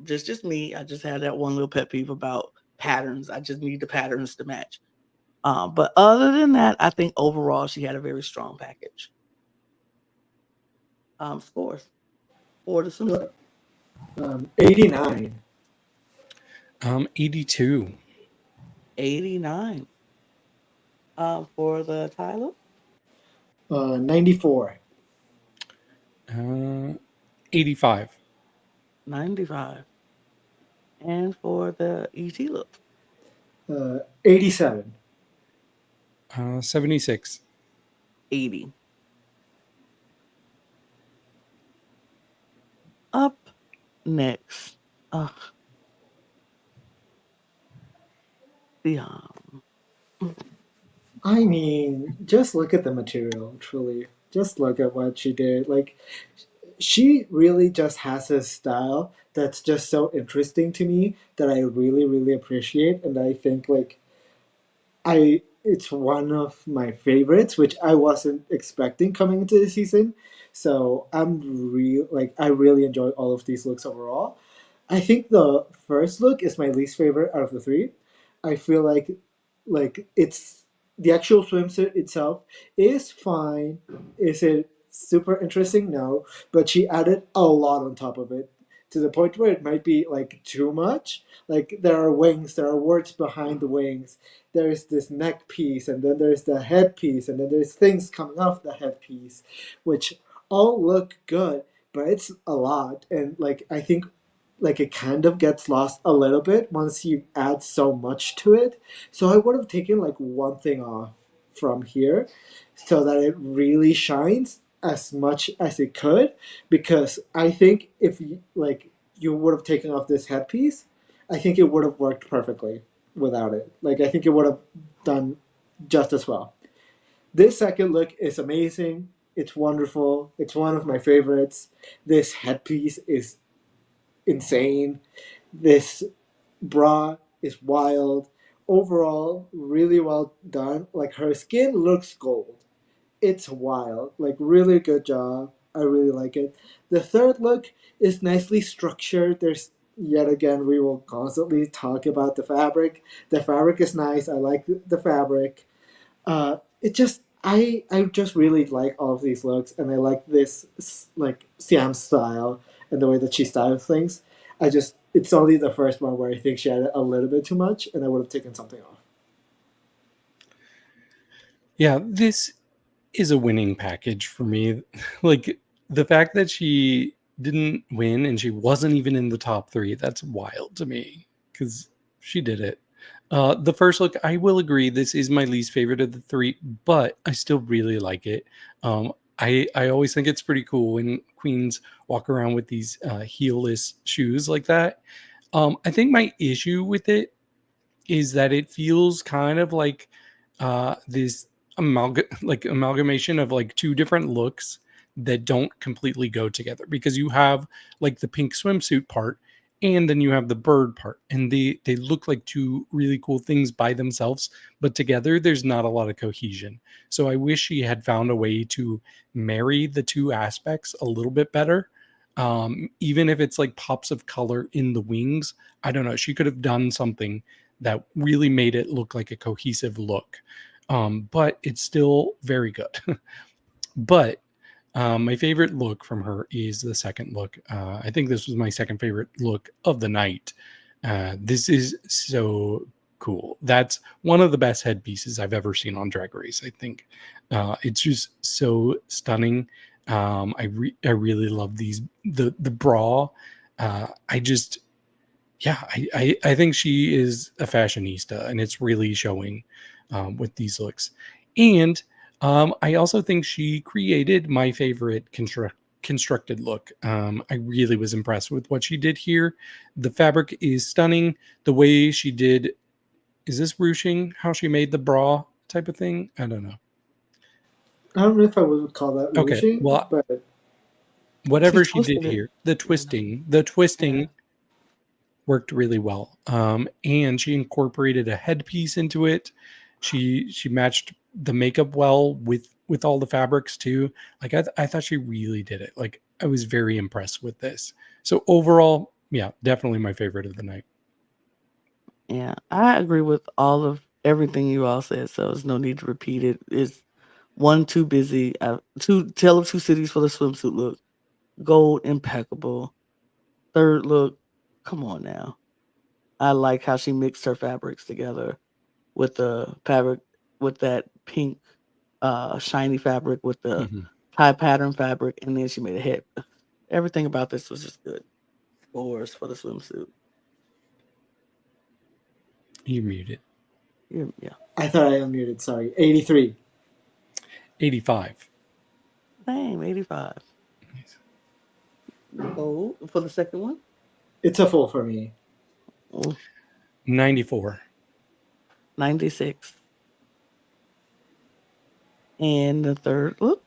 just me. I just had that one little pet peeve about patterns. I just need the patterns to match. But other than that, I think overall she had a very strong package. Scores for the swimsuit. 89. 82. 89. For the Tyler. 94. 85. 95. And for the ET look. 87. 76. 80. Up next. Siam. I mean, just look at the material, truly. Just look at what she did. Like, she really just has a style that's just so interesting to me that I really, really appreciate. And I think, like, it's one of my favorites, which I wasn't expecting coming into the season. So I really enjoy all of these looks overall. I think the first look is my least favorite out of the three. I feel like it's the actual swimsuit itself is fine. Is it super interesting? No, but she added a lot on top of it to the point where it might be like too much. Like there are wings, there are words behind the wings. There's this neck piece, and then there's the head piece, and then there's things coming off the head piece, which all look good, but it's a lot. And like I think like it kind of gets lost a little bit once you add so much to it. So I would have taken like one thing off from here so that it really shines as much as it could, because I think if you would have taken off this headpiece, I think it would have worked perfectly without it. Like I think it would have done just as well. This second look is amazing. It's wonderful. It's one of my favorites. This headpiece is insane. This bra is wild. Overall, really well done. Like her skin looks gold. It's wild. Like really good job. I really like it. The third look is nicely structured. There's yet again we will constantly talk about the fabric. The fabric is nice. I like the fabric. It just I just really like all of these looks, and I like this like Siam style and the way that she styles things. It's only the first one where I think she had a little bit too much, and I would have taken something off. Yeah, this is a winning package for me. Like the fact that she didn't win and she wasn't even in the top three, that's wild to me because she did it. The first look, I will agree, this is my least favorite of the three, but I still really like it. I always think it's pretty cool when queens walk around with these heelless shoes like that. I think my issue with it is that it feels kind of like this amalgamation of like two different looks that don't completely go together, because you have like the pink swimsuit part and then you have the bird part, and they look like two really cool things by themselves, but together there's not a lot of cohesion. So I wish she had found a way to marry the two aspects a little bit better. Even if it's like pops of color in the wings, I don't know. She could have done something that really made it look like a cohesive look. But it's still very good. But my favorite look from her is the second look. I think this was my second favorite look of the night. This is so cool. That's one of the best headpieces I've ever seen on Drag Race. I think it's just so stunning. I really love the bra. I just I think she is a fashionista, and it's really showing with these looks. And I also think she created my favorite constructed look. I really was impressed with what she did here. The fabric is stunning. The way she did, is this ruching? How she made the bra type of thing? I don't know. I don't know if I would call that Okay, ruching, well, but She whatever she did twisted it. here, the twisting yeah. worked really well. And she incorporated a headpiece into it. She matched the makeup well with all the fabrics too. Like I thought she really did it. Like I was very impressed with this. So overall, yeah, definitely my favorite of the night. Yeah, I agree with all of everything you all said, so there's no need to repeat it. It's one too busy. Two Tale of Two Cities for the swimsuit look. Gold impeccable. Third look, come on now. I like how she mixed her fabrics together with the fabric with that pink shiny fabric with the Mhm. tie pattern fabric, and then she made a head. Everything about this was just good. Scores for the swimsuit. You muted. Yeah. I thought I unmuted. Sorry, 83. 85. Same, 85. Nice. Gold for the second one. It's a full for me. Oh, 94. 96. And the third look,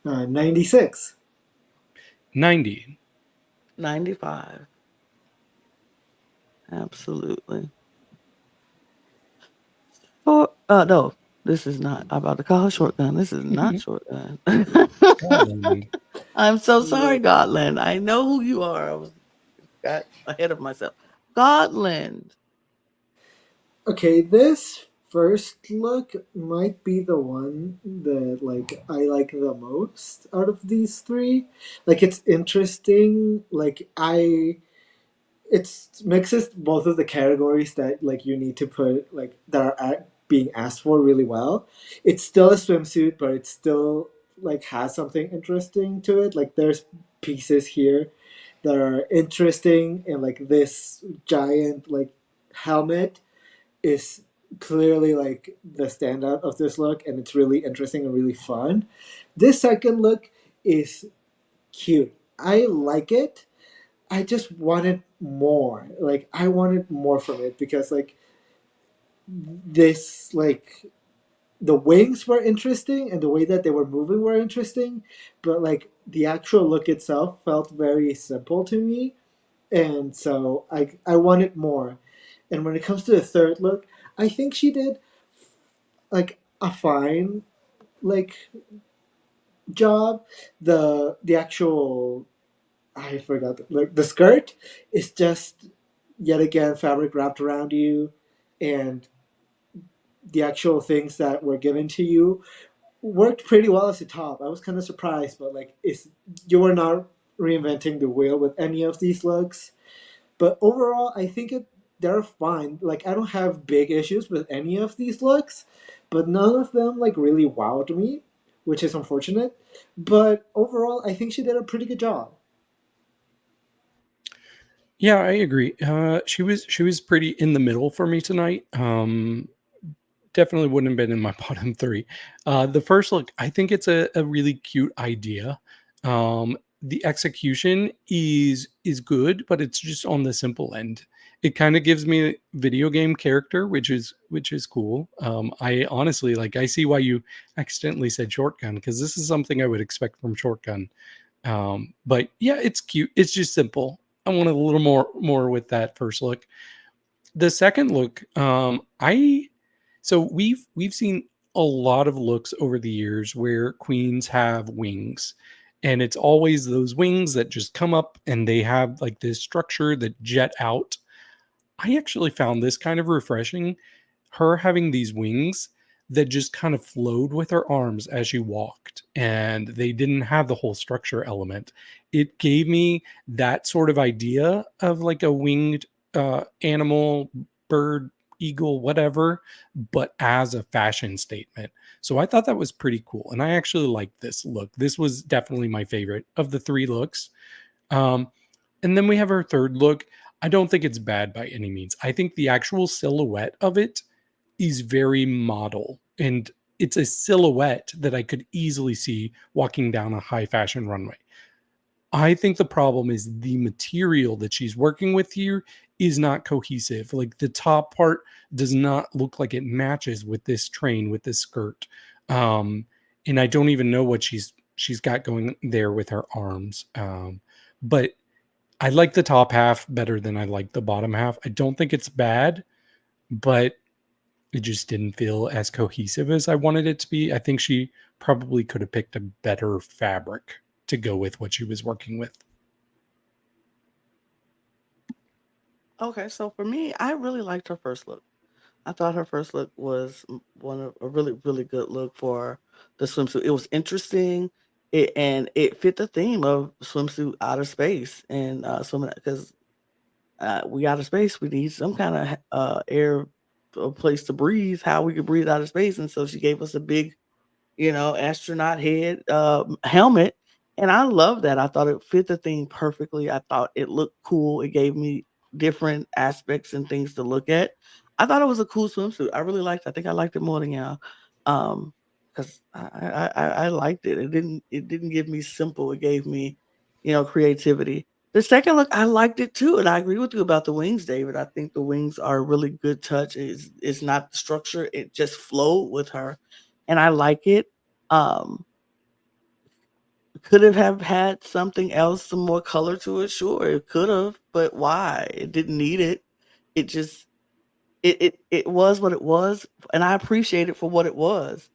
96. 90. 95. Absolutely. No, this is not. I'm about to call her Shortgun. This is not Shortgun. Gawdland. I'm so sorry, No. Gawdland. I know who you are. Got ahead of myself. Gawdland. Okay, this first look might be the one that like I like the most out of these three. Like it's interesting. It mixes both of the categories that like you need to put like that are being asked for really well. It's still a swimsuit, but it still like has something interesting to it. Like there's pieces here that are interesting, and like this giant like helmet is clearly like the standout of this look, and it's really interesting and really fun. This second look is cute. I like it. I just wanted more. Like I wanted more from it because like this like the wings were interesting and the way that they were moving were interesting, but like the actual look itself felt very simple to me, and so I wanted more. And when it comes to the third look, I think she did like a fine like job. The actual I forgot like the skirt is just yet again fabric wrapped around you, and the actual things that were given to you worked pretty well as a top. I was kind of surprised, but like it's you were not reinventing the wheel with any of these looks. But overall, I think they're fine. Like I don't have big issues with any of these looks, but none of them like really wowed me, which is unfortunate. But overall, I think she did a pretty good job. Yeah, I agree. She was pretty in the middle for me tonight. Definitely wouldn't have been in my bottom three. The first look, I think it's a really cute idea. The execution is good, but it's just on the simple end. It kind of gives me a video game character, which is cool. I honestly like. I see why you accidentally said Shortgun, because this is something I would expect from Shortgun. But yeah, it's cute. It's just simple. I wanted a little more with that first look. The second look, I so we've seen a lot of looks over the years where queens have wings, And it's always those wings that just come up and they have like this structure that jet out. I actually found this kind of refreshing, her having these wings that just kind of flowed with her arms as she walked, and they didn't have the whole structure element. It gave me that sort of idea of like a winged animal, bird, eagle, whatever, but as a fashion statement. So I thought that was pretty cool, and I actually liked this look. This was definitely my favorite of the three looks. um, and then we have our third look. I don't think it's bad by any means. I think the actual silhouette of it is very model, and it's a silhouette that I could easily see walking down a high fashion runway. I think the problem is the material that she's working with here is not cohesive. Like the top part does not look like it matches with this train, with this skirt. Um, and I don't even know what she's got going there with her arms. But I like the top half better than I like the bottom half. I don't think it's bad, but it just didn't feel as cohesive as I wanted it to be. I think she probably could have picked a better fabric to go with what she was working with. Okay, so for me, I really liked her first look. I thought her first look was one of a really, really good look for the swimsuit. It was interesting, and it fit the theme of swimsuit outer space and swimming because we outer space. We need some kind of air, a place to breathe. How we could breathe out of space, and so she gave us a big astronaut head helmet. And I love that. I thought it fit the theme perfectly. I thought it looked cool. It gave me different aspects and things to look at. I thought it was a cool swimsuit. I really liked it. I think I liked it more than y'all. Because I liked it. It didn't give me simple. It gave me, creativity. The second look, I liked it too. And I agree with you about the wings, David. I think the wings are a really good touch. It's not the structure, it just flowed with her and I like it. Um, could it have had something else, some more color to it? Sure, it could have, but why? It didn't need it. It just it was what it was, and I appreciate it for what it was.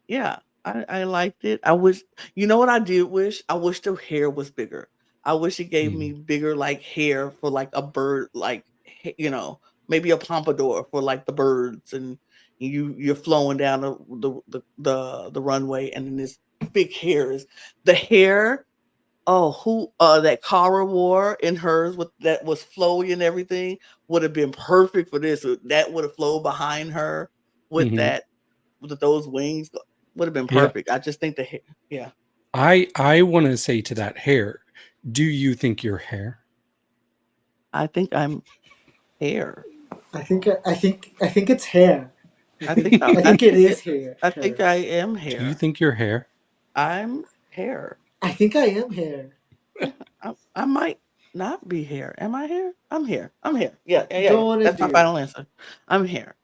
Yeah, I liked it. I wish, what I did wish? I wish the hair was bigger. I wish it gave Mm. me bigger like hair for like a bird, like maybe a pompadour for like the birds, and you're flowing down the runway, and then this big hair is the hair. Oh, who that Cara wore in hers with that was flowy and everything would have been perfect for this. That would have flowed behind her with Hmm. that with those wings would have been Yeah. perfect. I just think yeah. I want to say to that hair, do you think your hair? I think I'm hair. I think it's hair. I I think think I I think it think is it hair. I think Hair. I am Do you hair. think your hair? I'm hair. I think I am hair. Yeah, I might not be here. Am I here? I'm here. I'm here. Yeah, yeah, yeah, yeah. Go on and That's my do it. final answer. I'm here.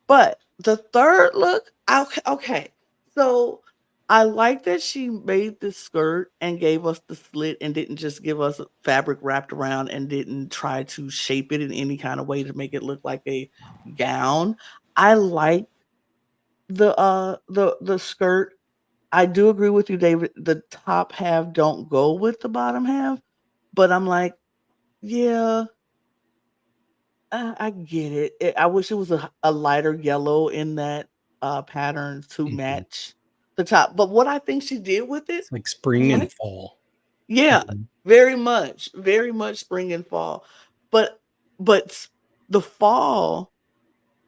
But the third look, okay, okay. So I like that she made the skirt and gave us the slit and didn't just give us fabric wrapped around and didn't try to shape it in any kind of way to make it look like a gown. I like the skirt. I do agree with you, David. The top half don't go with the bottom half, but I'm like, yeah, I get it. I wish it was a lighter yellow in that pattern to Mhm. match the top. But what I think she did with it, It's like I spring and like, fall. yeah, Mhm. very much spring and fall. But but the fall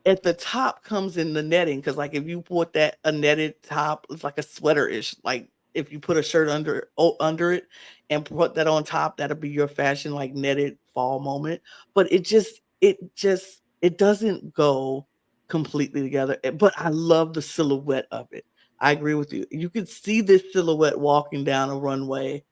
at the top comes in the netting because like if you put that a netted top, it's like a sweater-ish. Like if you put a shirt under it and put that on top, that'll be your fashion like netted fall moment. But it doesn't go completely together. But I love the silhouette of it. I agree with you. You can see this silhouette walking down a runway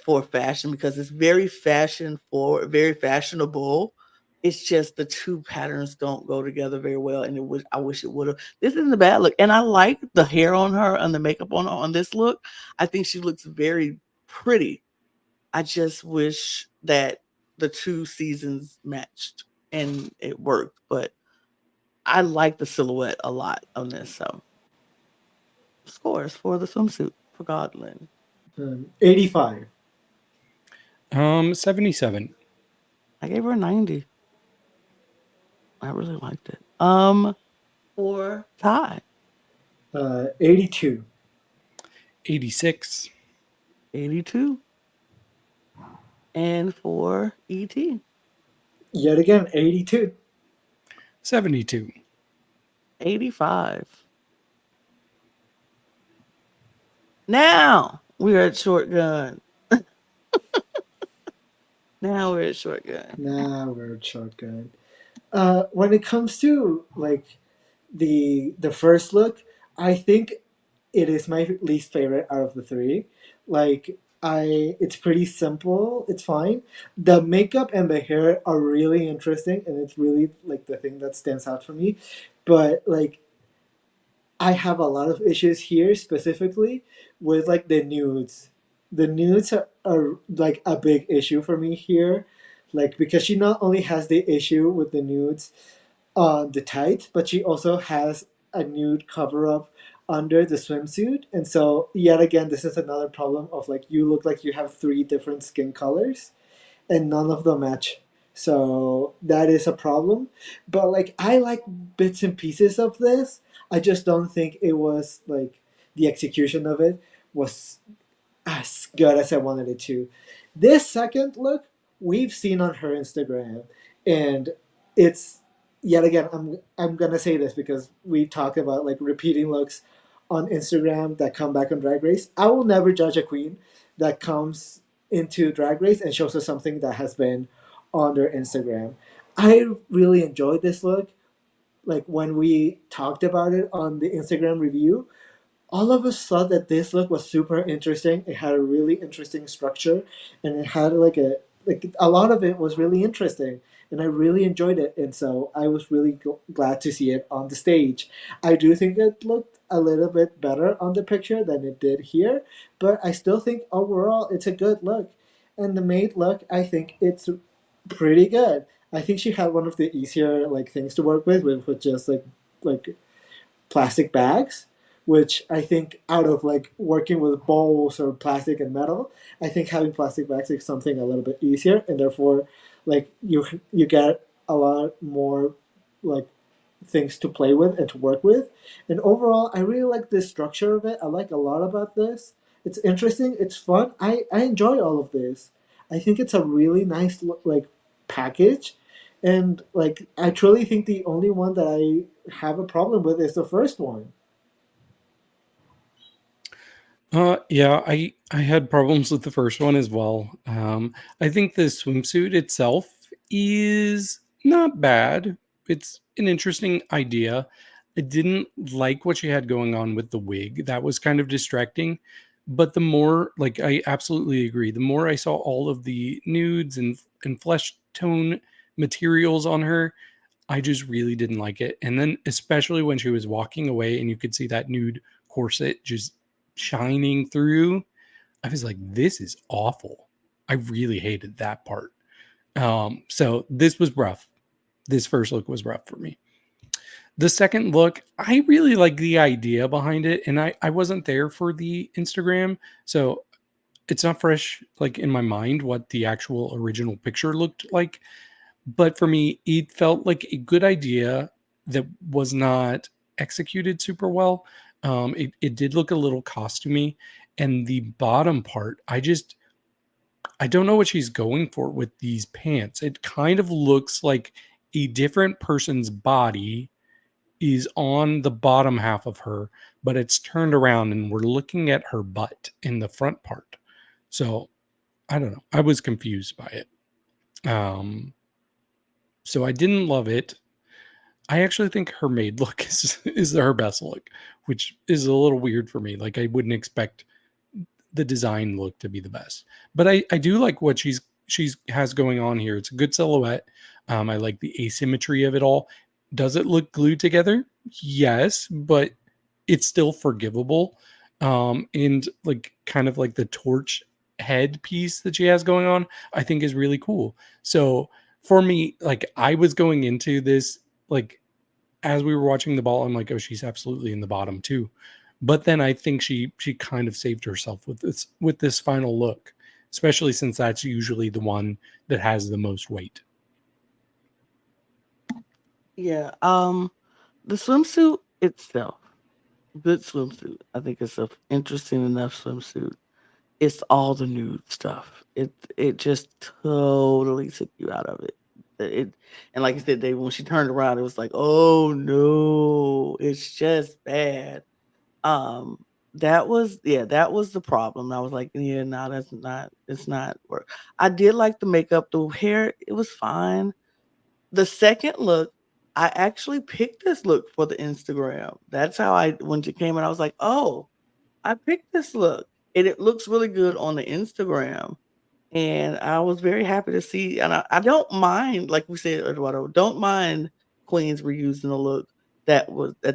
for fashion because it's very fashion forward, very fashionable. It's just the two patterns don't go together very well, and I wish it would have. This isn't a bad look, and I like the hair on her and the makeup on this look. I think she looks very pretty. I just wish that the two seasons matched and it worked, but I like the silhouette a lot on this. So scores for the swimsuit for Gawdland. 85. 77. I gave her a 90. I really liked it. For Thai, 82. 86. 82. And for ET, Yet again, 82. 72. 85. Now we're at Shortgun. Now we're at Shortgun. Nah, we're shotgun. When it comes to like the first look, I think it is my least favorite out of the three. Like it's pretty simple. It's fine. The makeup and the hair are really interesting, and it's really like the thing that stands out for me. But like I have a lot of issues here specifically with like the nudes. The nudes are like a big issue for me here. Like because she not only has the issue with the nudes on the tight, but she also has a nude cover up under the swimsuit. And so yet again this is another problem of like you look like you have three different skin colors and none of them match. So that is a problem. But like I like bits and pieces of this. I just don't think it was like the execution of it was as good as I wanted it to. This second look we've seen on her Instagram, and it's yet again I'm gonna say this because we talk about like repeating looks on Instagram that come back on Drag Race. I will never judge a queen that comes into Drag Race and shows us something that has been on their Instagram. I really enjoyed this look. Like when we talked about it on the Instagram review, all of us thought that this look was super interesting. It had a really interesting structure, and it had like a lot of it was really interesting, and I really enjoyed it. And so I was really glad to see it on the stage. I do think it looked a little bit better on the picture than it did here, but I still think overall it's a good look. And the maid look, I think it's pretty good. I think she had one of the easier like things to work with just like plastic bags, which I think out of like working with bowls or plastic and metal, I think having plastic bags is something a little bit easier, and therefore, like you get a lot more like things to play with and to work with. And overall, I really like the structure of it. I like a lot about this. It's interesting. It's fun. I enjoy all of this. I think it's a really nice like package, and like I truly think the only one that I have a problem with is the first one. Yeah, I had problems with the first one as well. I think the swimsuit itself is not bad. It's an interesting idea. I didn't like what she had going on with the wig. That was kind of distracting. But the more, like, I absolutely agree. The more I saw all of the nudes and flesh tone materials on her, I just really didn't like it. And then, especially when she was walking away and you could see that nude corset just shining through, I was like, this is awful. I really hated that part. So this was rough. This first look was rough for me. The second look, I really like the idea behind it. And I wasn't there for the Instagram. So it's not fresh like in my mind what the actual original picture looked like. But for me, it felt like a good idea that was not executed super well. It did look a little costumey. And the bottom part, I don't know what she's going for with these pants. It kind of looks like a different person's body is on the bottom half of her, but it's turned around and we're looking at her butt in the front part. So I don't know. I was confused by it. So I didn't love it. I actually think her maid look is her best look, which is a little weird for me. Like I wouldn't expect the design look to be the best, but I do like what she's has going on here. It's a good silhouette. I like the asymmetry of it all. Does it look glued together? Yes, but it's still forgivable. And like kind of like the torch head piece that she has going on, I think is really cool. So for me, like I was going into this like as we were watching the ball, I'm like, oh, she's absolutely in the bottom too. But then I think she kind of saved herself with this final look, especially since that's usually the one that has the most weight. Yeah. The swimsuit itself, good swimsuit. I think it's an interesting enough swimsuit. It's all the nude stuff. It just totally took you out of it. It and like you said, Dave, when she turned around, it was like, oh no, it's just bad. Um, that was the problem. I was like, yeah, no, that's not. It's not work. I did like the makeup, the hair. It was fine. The second look, I actually picked this look for the Instagram. That's how when she came in, I was like, oh, I picked this look. And it looks really good on the Instagram. And I was very happy to see, and I don't mind, like we said, Eduardo, don't mind queens reusing a look that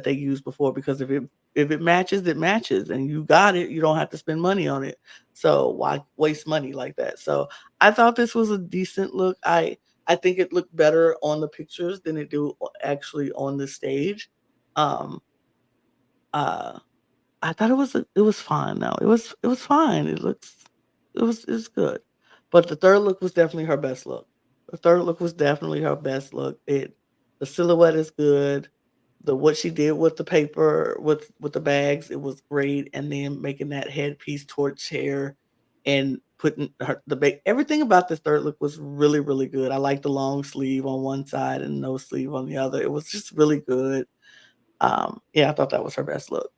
they used before, because if it matches, it matches, and you got it, you don't have to spend money on it. So why waste money like that? So I thought this was a decent look. I think it looked better on the pictures than it do actually on the stage. Um, uh, I thought it was fine though. It was fine. It's good. But the third look was definitely her best look. The third look was definitely her best look. The silhouette is good. The what she did with the paper with the bags, it was great. And then making that headpiece torch hair and putting everything about this third look was really, really good. I like the long sleeve on one side and no sleeve on the other. It was just really good. Yeah, I thought that was her best look.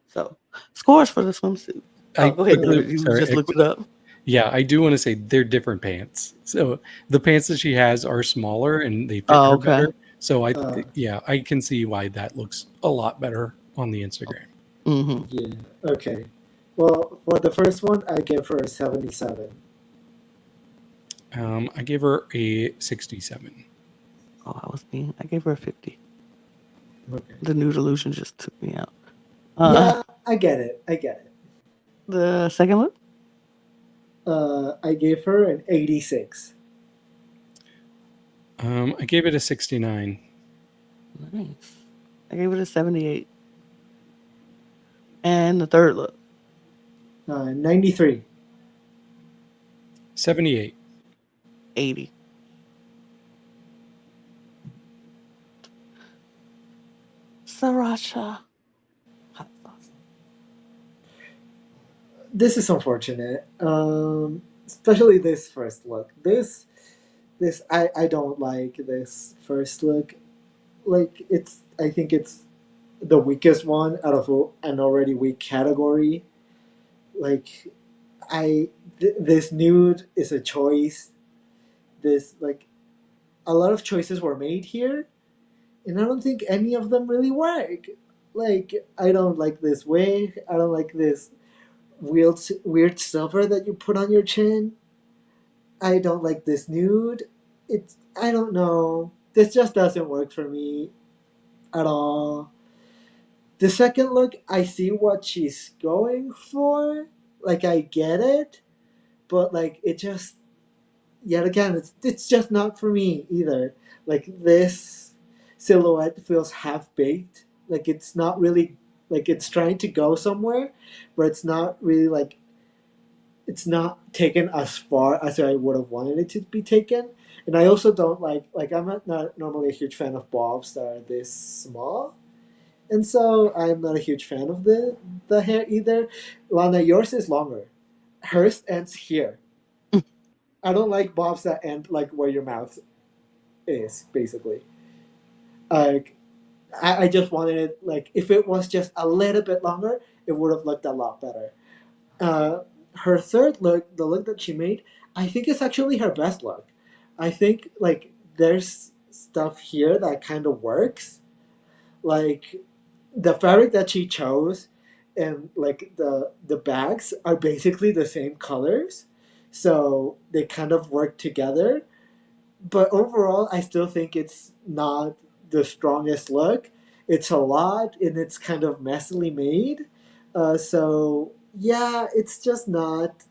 So, scores for the swimsuit. Oh, I go ahead, quickly, David. You sorry, just looked it up. yeah, I do want to say they're different pants. So the pants that she has are smaller and they fit Oh, her okay. better. So Uh, yeah, I can see why that looks a lot better on the Instagram. Mm-hmm. yeah. Okay. Well, for the first one, I gave her a 77. I gave her a 67. Oh, I was mean. I gave her a 50. Okay. The nude illusion just took me out. Yeah, I get it. I get it. The second look? I gave her an 86. I gave it a 69. Nice. I gave it a 78. And the third look? 93. 78. 80. Sriracha Hotsauce. This is unfortunate. Especially this first look. I don't like this first look. Like I think it's the weakest one out of an already weak category. Like this nude is a choice. This like a lot of choices were made here, and I don't think any of them really work. Like I don't like this wig. I don't like this weird silver that you put on your chin. I don't like this nude. I don't know. This just doesn't work for me at all. The second look, I see what she's going for. Like I get it, but like it just yet again, it's just not for me either. Like this silhouette feels half baked. Like it's not really like it's trying to go somewhere, but it's not really like it's not taken as far as I would have wanted it to be taken. And I also don't like I'm not normally a huge fan of bobs that are this small. And so I'm not a huge fan of the hair either. Lana, yours is longer. Hers ends here. I don't like bobs that end like where your mouth is, basically. Like I just wanted it like if it was just a little bit longer, it would have looked a lot better. Uh, Her third look, the look that she made, I think is actually her best look. I think like there's stuff here that kind of works. Like the fabric that she chose and like the bags are basically the same colors, so they kind of work together. But overall, I still think it's not the strongest look. It's a lot and it's kind of messily made. So yeah, it's just not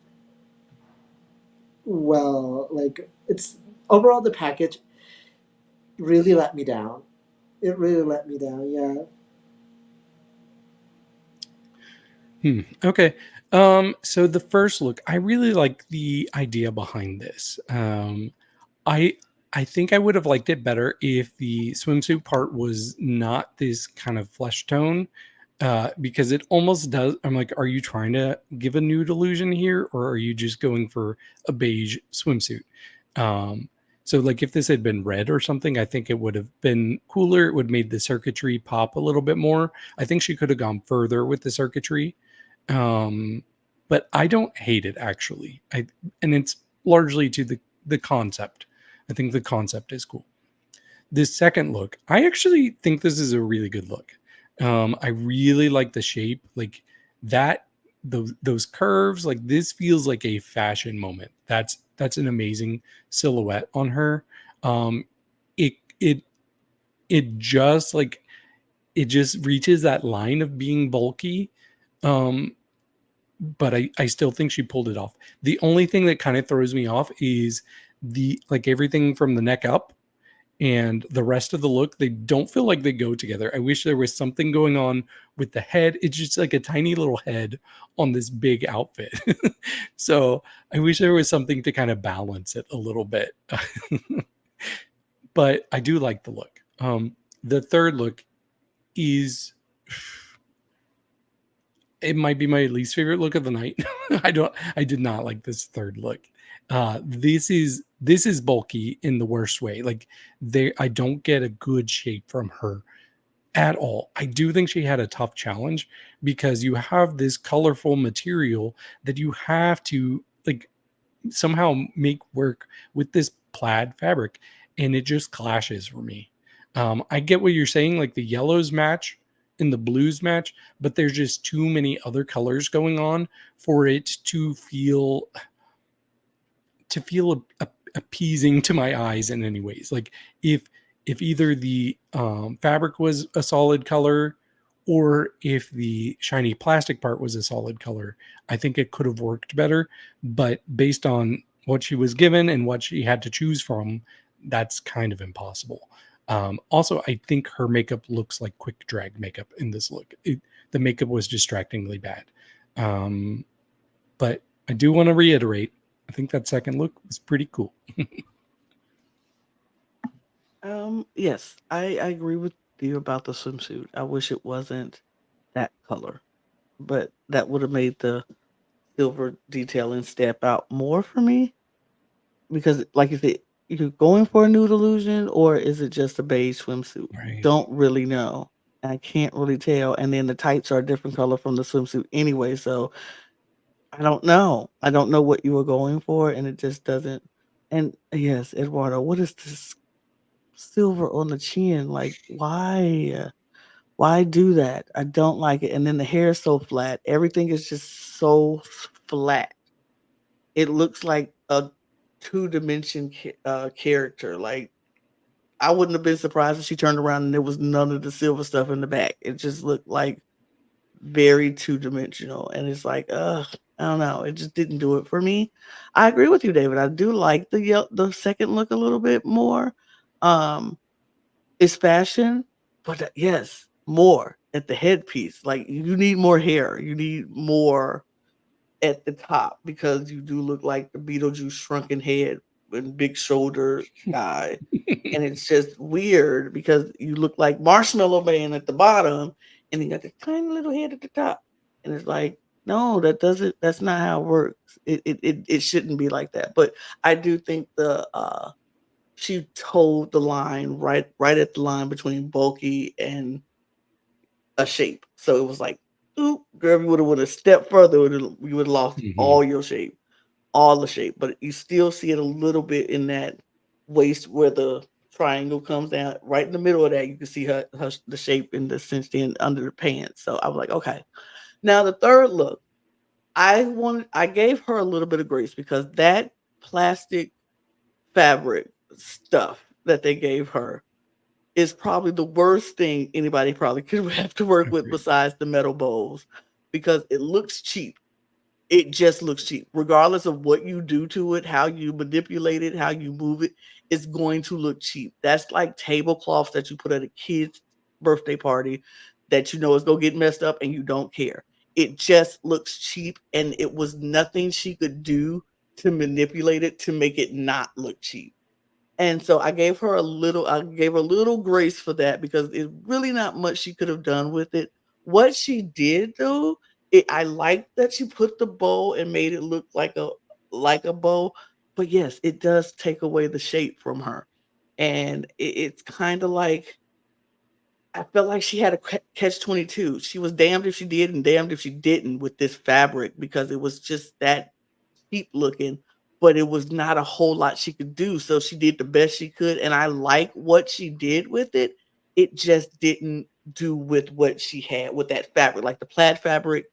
well. Like it's overall the package really let me down. It really let me down. Yeah. Okay. So the first look, I really like the idea behind this. I I think I would have liked it better if the swimsuit part was not this kind of flesh tone. Because it almost does. I'm like, are you trying to give a nude illusion here, or are you just going for a beige swimsuit? Um, so like if this had been red or something, I think it would have been cooler. It would have made the circuitry pop a little bit more. I think she could have gone further with the circuitry. Um, but I don't hate it actually. And it's largely to the concept. I think the concept is cool. This second look, I actually think this is a really good look. I really like the shape, like that those curves. Like this feels like a fashion moment. That's an amazing silhouette on her. Um, it it it just like it just reaches that line of being bulky. Um, but I still think she pulled it off. The only thing that kind of throws me off is the like everything from the neck up and the rest of the look, they don't feel like they go together. I wish there was something going on with the head. It's just like a tiny little head on this big outfit. So I wish there was something to kind of balance it a little bit. But I do like the look. The third look is it might be my least favorite look of the night. I did not like this third look. This is bulky in the worst way. Like I don't get a good shape from her at all. I do think she had a tough challenge because you have this colorful material that you have to like somehow make work with this plaid fabric, and it just clashes for me. I get what you're saying, like the yellows match and the blues match, but there's just too many other colors going on for it to feel appeasing to my eyes in any ways. Like if either the fabric was a solid color or if the shiny plastic part was a solid color, I think it could have worked better. But based on what she was given and what she had to choose from, that's kind of impossible. Also, I think her makeup looks like quick drag makeup in this look. The makeup was distractingly bad. But I do want to reiterate, I think that second look was pretty cool. Yes, I agree with you about the swimsuit. I wish it wasn't that color, but that would have made the silver detailing step out more for me because, like you said, you're going for a nude illusion or is it just a beige swimsuit? Right. Don't really know. I can't really tell. And then the tights are a different color from the swimsuit anyway, so I don't know. I don't know what you were going for, and it just doesn't. And yes, Eduardo, what is this silver on the chin? Like, why? Why do that? I don't like it. And then the hair is so flat. Everything is just so flat. It looks like a two-dimension character. Like, I wouldn't have been surprised if she turned around and there was none of the silver stuff in the back. It just looked like very two-dimensional. And it's like, ugh, I don't know. It just didn't do it for me. I agree with you, David. I do like the second look a little bit more. Um, it's fashion, but yes, more at the headpiece. Like you need more hair. You need more at the top because you do look like the Beetlejuice shrunken head and big shoulder guy. And it's just weird because you look like Marshmallow Man at the bottom and you got this tiny little head at the top. And it's like, no, that's not how it works. It shouldn't be like that. But I do think the she toed the line right at the line between bulky and a shape. So it was like, oop, girl, you would have went a step further, you would have lost Mhm. all your shape, all the shape. But you still see it a little bit in that waist where the triangle comes down. Right in the middle of that, you can see her the shape in the cinched in under the pants. So I was like, okay. Now the third look, I gave her a little bit of grace because that plastic fabric stuff that they gave her is probably the worst thing anybody probably could have to work with Agreed. besides the metal bowls because it looks cheap. It just looks cheap. Regardless of what you do to it, how you manipulate it, how you move it, it's going to look cheap. That's like tablecloths that you put at a kid's birthday party that you know is going to get messed up and you don't care. it just looks cheap, and it was nothing she could do to manipulate it to make it not look cheap. And so I gave her a little grace for that because it's really not much she could have done with it. What she did though, I liked that she put the bow and made it look like a bow. But yes, it does take away the shape from her. And it's kind of like I felt like she had a catch 22. She was damned if she did and damned if she didn't with this fabric because it was just that cheap looking, but it was not a whole lot she could do. So she did the best she could. And I like what she did with it. It just didn't do with what she had with that fabric, like the plaid fabric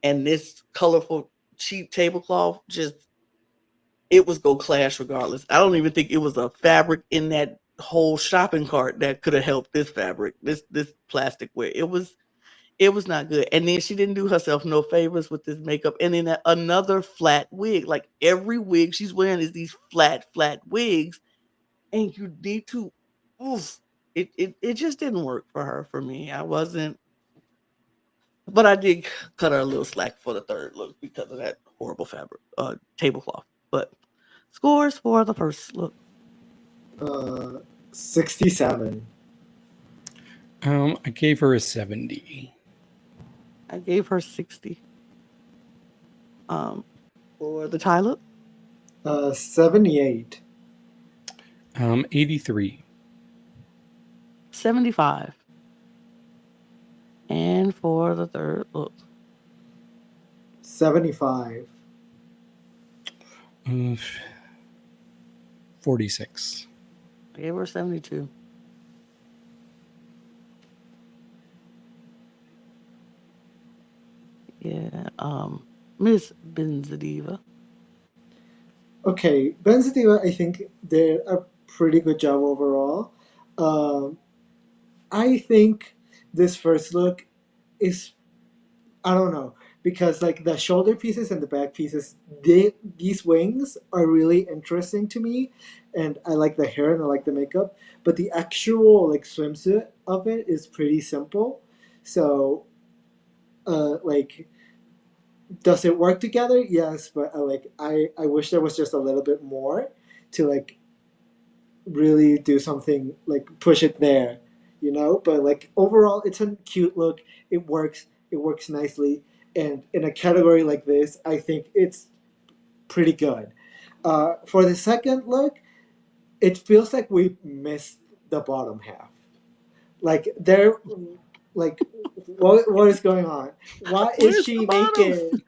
and this colorful, cheap tablecloth. Just, it was go clash regardless. I don't even think it was a fabric in that whole shopping cart that could have helped this fabric, this plastic wear. It was not good. And then she didn't do herself no favors with this makeup. And then another flat wig. Like every wig she's wearing is these flat wigs. And you need to, oof, it just didn't work for her, for me. I wasn't, but I did cut her a little slack for the third look because of that horrible fabric, tablecloth. But scores for the first look. 67. I gave her a 70. I gave her 60. For the Thai look, 78. 83. 75. And for the third look, 75. 46. I gave her 72. Yeah, Miss Benze Diva. Okay, Benze Diva, I think did a pretty good job overall. I think this first look is, I don't know, because like the shoulder pieces and the back pieces, these wings are really interesting to me, and I like the hair and I like the makeup, but the actual like swimsuit of it is pretty simple. So, like, does it work together? Yes, but I wish there was just a little bit more to like really do something, like push it there, but like overall it's a cute look. It works nicely, and in a category like this I think it's pretty good. For the second look, it feels like we missed the bottom half. Like there, like what is going on? Why is Where's she the bottoms? naked?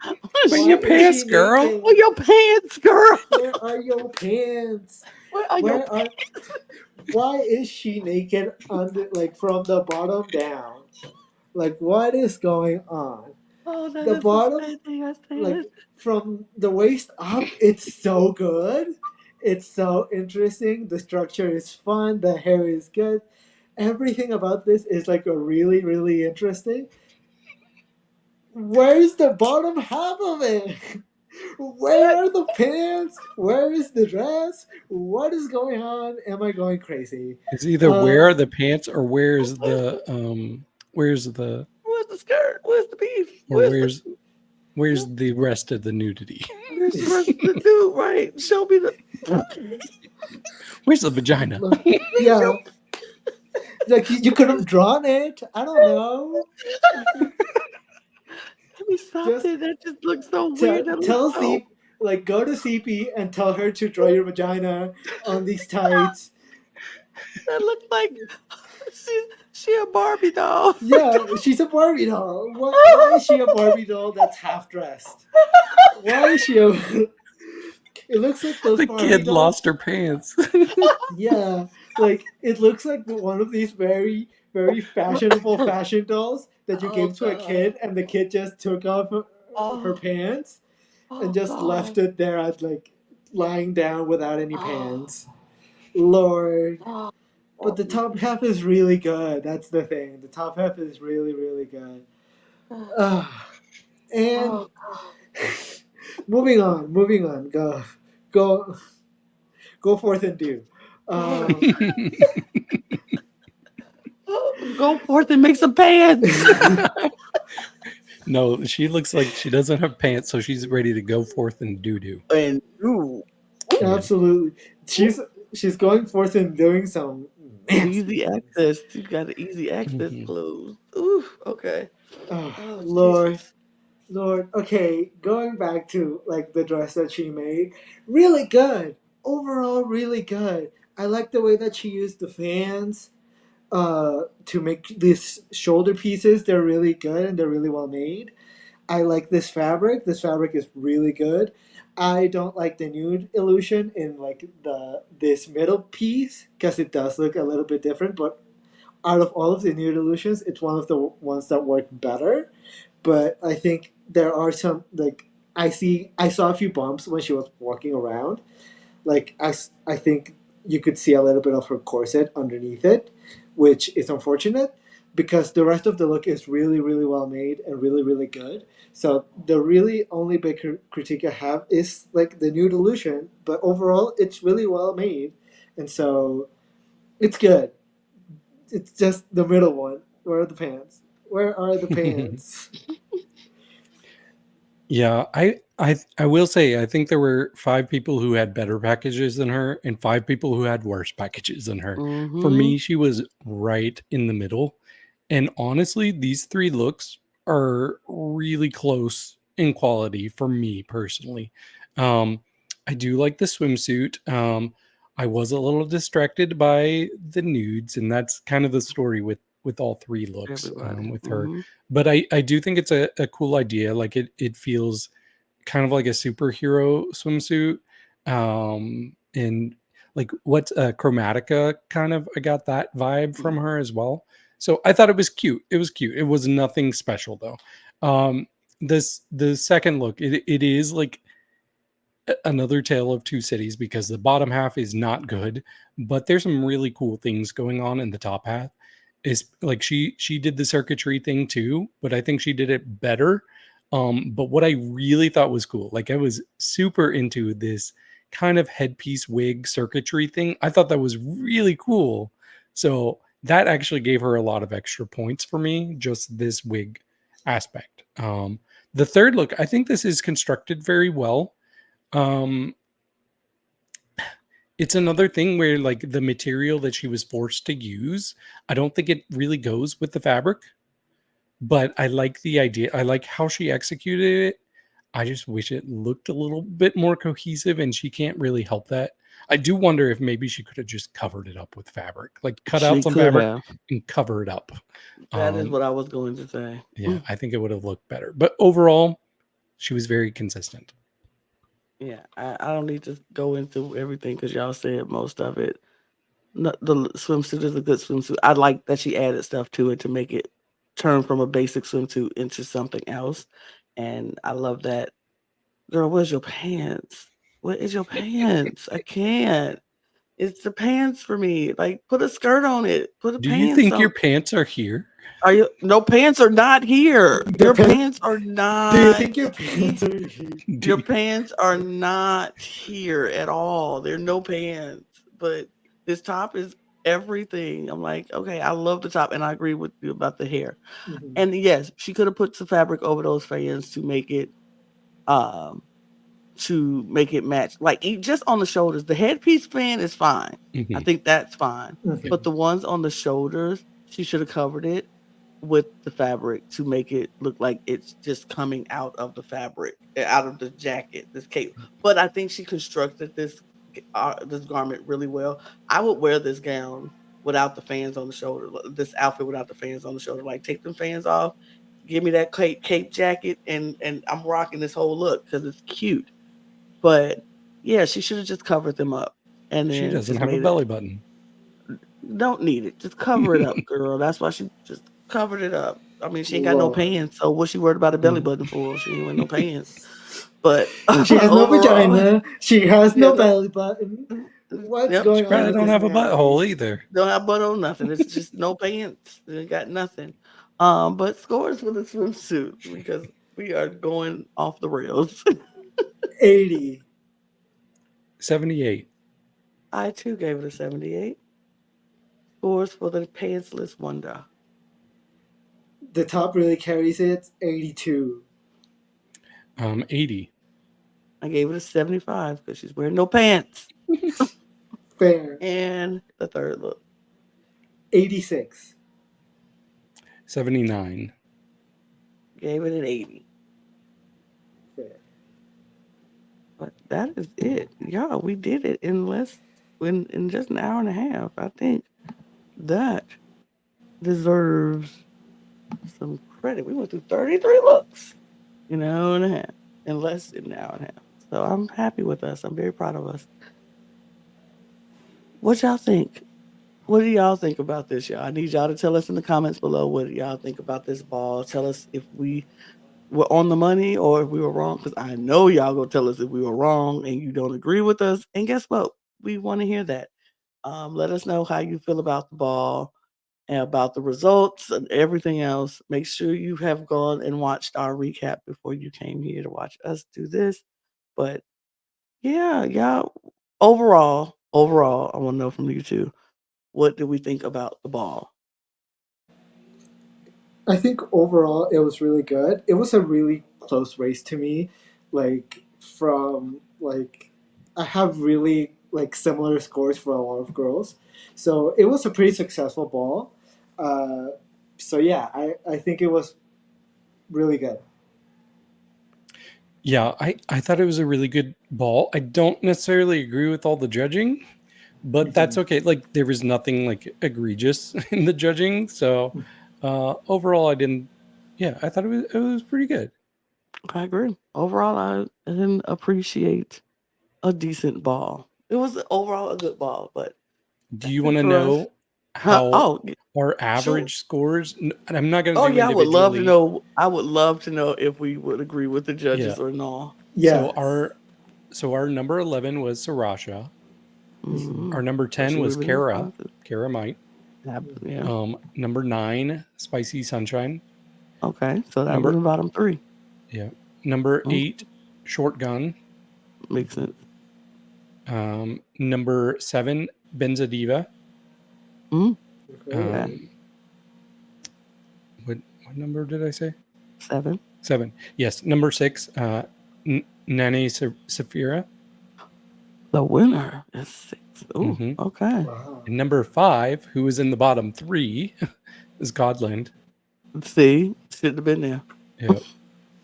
Where Why your is pants, she girl? naked? Where your pants, girl? Where are your pants? Where are your pants? Why is she naked under, like from the bottom down? Like what is going on? Oh, that The is the bottom, same thing I like said. from the waist up, it's so good. It's so interesting. The structure is fun. The hair is good. Everything about this is like a really, really interesting. Where's the bottom half of it? Where are the pants? Where is the dress? What is going on? Am I going crazy? It's either where are the pants or where's the Where's the skirt? Where's the beef? or where's the rest of the nudity? Where's the rest of the dude? Right? Show me the. Where's the vagina? Yeah. Like you could have drawn it. I don't know. Let me stop Just it. That just looks so weird. That Tell looks so. like go to CP and tell her to draw your vagina on these tights. That looks like she a Barbie doll. Yeah, she's a Barbie doll. Why is she a Barbie doll that's half dressed? Why is she a? It looks like those The Barbie kid dolls. lost her pants. Yeah, like it looks like one of these very, very fashionable fashion dolls that you give to a kid, and the kid just took off her pants and just left it there as like lying down without any pants. Lord. But the top half is really good. That's the thing. The top half is really, really good. And moving on. Go forth and do. Go forth and make some pants. No, she looks like she doesn't have pants, so she's ready to go forth and doo. And ooh, Yeah. Absolutely. She's going forth and doing some nasty easy things. access. You got the easy access Mhm. clothes. Ooh, okay. Oh, Oh Lord. Jesus. Lord. Okay, going back to like the dress that she made. Really good. Overall really good. I like the way that she used the fans to make these shoulder pieces. They're really good and they're really well made. I like this fabric. This fabric is really good. I don't like the nude illusion in like this middle piece because it does look a little bit different. But out of all of the nude illusions, it's one of the ones that work better. But I think there are some like I saw a few bumps when she was walking around. Like I think you could see a little bit of her corset underneath it, which is unfortunate because the rest of the look is really really well made and really really good. So the really only big critique I have is like the nude illusion, but overall it's really well made, and so it's good. It's just the middle one. Where are the pants? Where are the pants? Yeah, I will say I think there were 5 people who had better packages than her and 5 people who had worse packages than her. For Mm-hmm. me, she was right in the middle. And honestly, these 3 looks are really close in quality for me personally. Um, I do like the swimsuit. I was a little distracted by the nudes, and that's kind of the story with all 3 looks Everybody. with her. Mm-hmm. But I do think it's a cool idea. Like it feels kind of like a superhero swimsuit. And like what's Chromatica kind of, I got that vibe from her as well. So I thought it was cute. It was cute. It was nothing special though. The second look, it is like another tale of 2 cities because the bottom half is not good, but there's some really cool things going on in the top half. Is like she did the circuitry thing too, but I think she did it better. But what I really thought was cool, like I was super into this kind of headpiece wig circuitry thing. I thought that was really cool. So that actually gave her a lot of extra points for me, just this wig aspect. The third look, I think this is constructed very well. um it's another thing where like the material that she was forced to use, I don't think it really goes with the fabric, but I like the idea. I like how she executed it. I just wish it looked a little bit more cohesive, and she can't really help that. I do wonder if maybe she could have just covered it up with fabric, like cut She out some could fabric have. and cover it up. That is um what I was going to say. yeah, I think it would have looked better, but overall she was very consistent. Yeah, I don't need to go into everything because y'all said most of it. No, the swimsuit is a good swimsuit. I like that she added stuff to it to make it turn from a basic swimsuit into something else. And I love that. Girl, where's your pants? Where is your pants? I can't. It's the pants for me. Like, put a skirt on it. Put a Do you pants think your on. pants are here? Are you? No, pants are not here. The Your pants. pants are Do you not think your here. pants are here? Do Your you- pants are not here at all. There are no pants. But this top is everything. I'm like, okay, I love the top, and I agree with you about the hair. Mhm. And yes, she could have put some fabric over those fans um to make it match. Like just on the shoulders, the headpiece fan is fine. I Mhm. think that's fine. Mhm. But the ones on the shoulders, she should have covered it with the fabric to make it look like it's just coming out of the fabric, out of the jacket, this cape. But I think she constructed this garment really well. I would wear this gown without the fans on the shoulder. This outfit without the fans on the shoulder. Like take them fans off, give me that cape jacket, and I'm rocking this whole look because it's cute. But yeah, she should have just covered them up and She then doesn't just have a made it. belly button. Don't need it. Just cover it up, girl. That's why she just covered it up. I mean, she ain't got no Lord. pants, so what she worried about a belly Mhm. button for? She ain't wearing no pants. But She has no overall, vagina. She has yeah, no belly button. What's yep, she She going on probably probably with don't this have a Natalie? butthole either. don't have butt on nothing. It's just no pants. They got nothing. But scores for the swimsuit because we are going off the rails. 80. 78. I too gave it a 78. Scores for the pantsless wonder. the top really carries it. 82. 80. I gave it a 75 because she's wearing no pants. Fair. And the third look. 86. 79. Gave it an 80. Fair. But that is it. Yeah, we did it in just an hour and a half. I think that deserves some credit. We went through 33 looks in an hour and a half, in less than an hour and a half. So I'm happy with us. I'm very proud of us. What y'all think? What do y'all think about this, y'all? I need y'all to tell us in the comments below what y'all think about this ball. Tell us if we were on the money or if we were wrong, because I know y'all gonna tell us if we were wrong and you don't agree with us. And guess what? We want to hear that. Let us know how you feel about the ball and about the results and everything else. Make sure you have gone and watched our recap before you came here to watch us do this. But yeah, y'all, overall, I want to know from you too. What do we think about the ball? I think overall it was really good. It was a really close race to me. I have really similar scores for a lot of girls, so it was a pretty successful ball. So yeah, I think it was really good. Yeah, I thought it was a really good ball. I don't necessarily agree with all the judging, but that's okay. Like there was nothing like egregious in the judging. So overall I didn't I thought it was pretty good. I agree. Overall, I didn't appreciate a decent ball. It was overall a good ball, but Do that's you want it to for us. know how Oh, our sure. average scores? I'm not going to Oh, do yeah, I would love to individually. know. I would love to know if we would agree with the Yeah. judges or not. Yeah. So our number 11 was Srirasha. Mm-hmm. Our number 10 She would was have been Kara. responsive. Kara might. Yeah. Number 9, Spicy Sunshine. Okay, so that was Number the bottom three. Yeah. Number Mm, 8, Shortgun. makes sense. Number 7, Benze Diva. Mm, Okay. What number did I say? 7. 7. Yes. Number 6, Nane Sphera. The winner is 6. Ooh, Mm-hmm. okay. Wow. And number 5, who was in the bottom 3, is Gawdland. See, should have been there. Yep.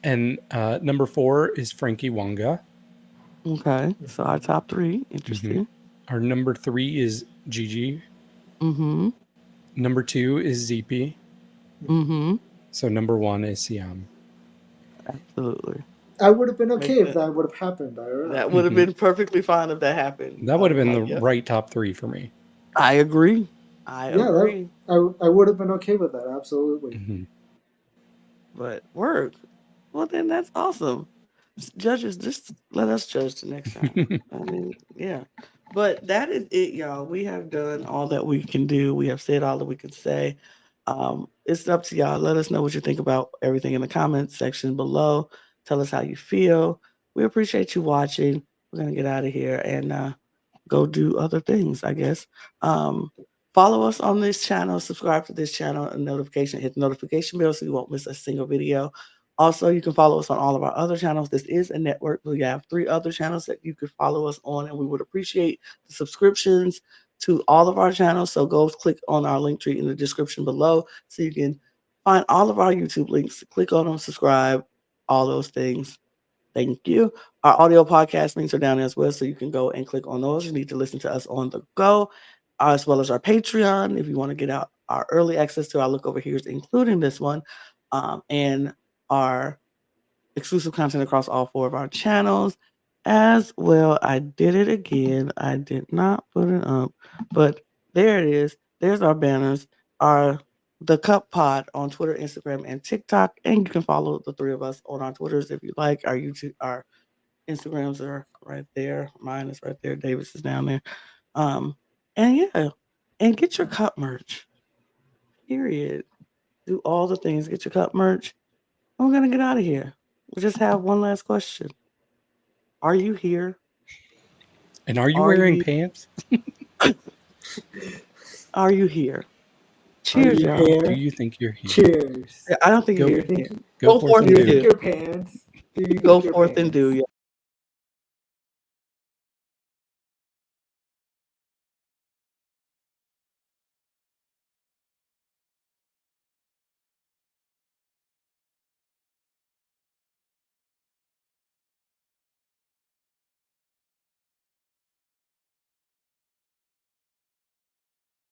And number 4 is Frankie Wonga. Okay, so our top 3. Interesting. Our number 3 is Gigi. Mm-hmm. Number 2 is Zepee. Mm-hmm. So number 1 is Siam. Absolutely. I would have been Makes okay if sense. that would have happened. I don't know. That would have been perfectly fine if that happened. That would have been the Yep. right top 3 for me. I agree. I Yeah, agree. I would have been okay with that. Absolutely. Mm-hmm. But work. Well, then that's awesome. Judges, just let us judge the next time. I mean, yeah. But that is it, y'all. We have done all that we can do. We have said all that we can say. It's up to y'all. Let us know what you think about everything in the comments section below. Tell us how you feel. We appreciate you watching. We're gonna get out of here and go do other things, I guess. Follow us on this channel, subscribe to this channel, and hit the notification bell so you won't miss a single video. Also, you can follow us on all of our other channels. This is a network. We have 3 other channels that you could follow us on, and we would appreciate the subscriptions to all of our channels. So go click on our link tree in the description below so you can find all of our YouTube links. Click on them, subscribe, all those things. Thank you. Our audio podcast links are down there as well, so you can go and click on those. You need to listen to us on the go, as well as our Patreon if you want to get out our early access to our look over here, including this one, and our exclusive content across all 4 of our channels. As well, I did it again. I did not put it up, but there it is. There's our banners. The Cup Pod on Twitter, Instagram, and TikTok. And you can follow the 3 of us on our Twitters if you like. Our Instagrams are right there. Mine is right there. Davis is down there. And yeah, and get your cup merch. Period. Do all the things. Get your cup merch. I'm gonna get out of here. We just have one last question. Are you here? And are you Are wearing you pants? are you here? Cheers, you y'all. here? Do you think you're here? Cheers. I don't think Go- you're here. Go Go forth and and Do you do. think your pants? Do you Go think your forth and do, pants?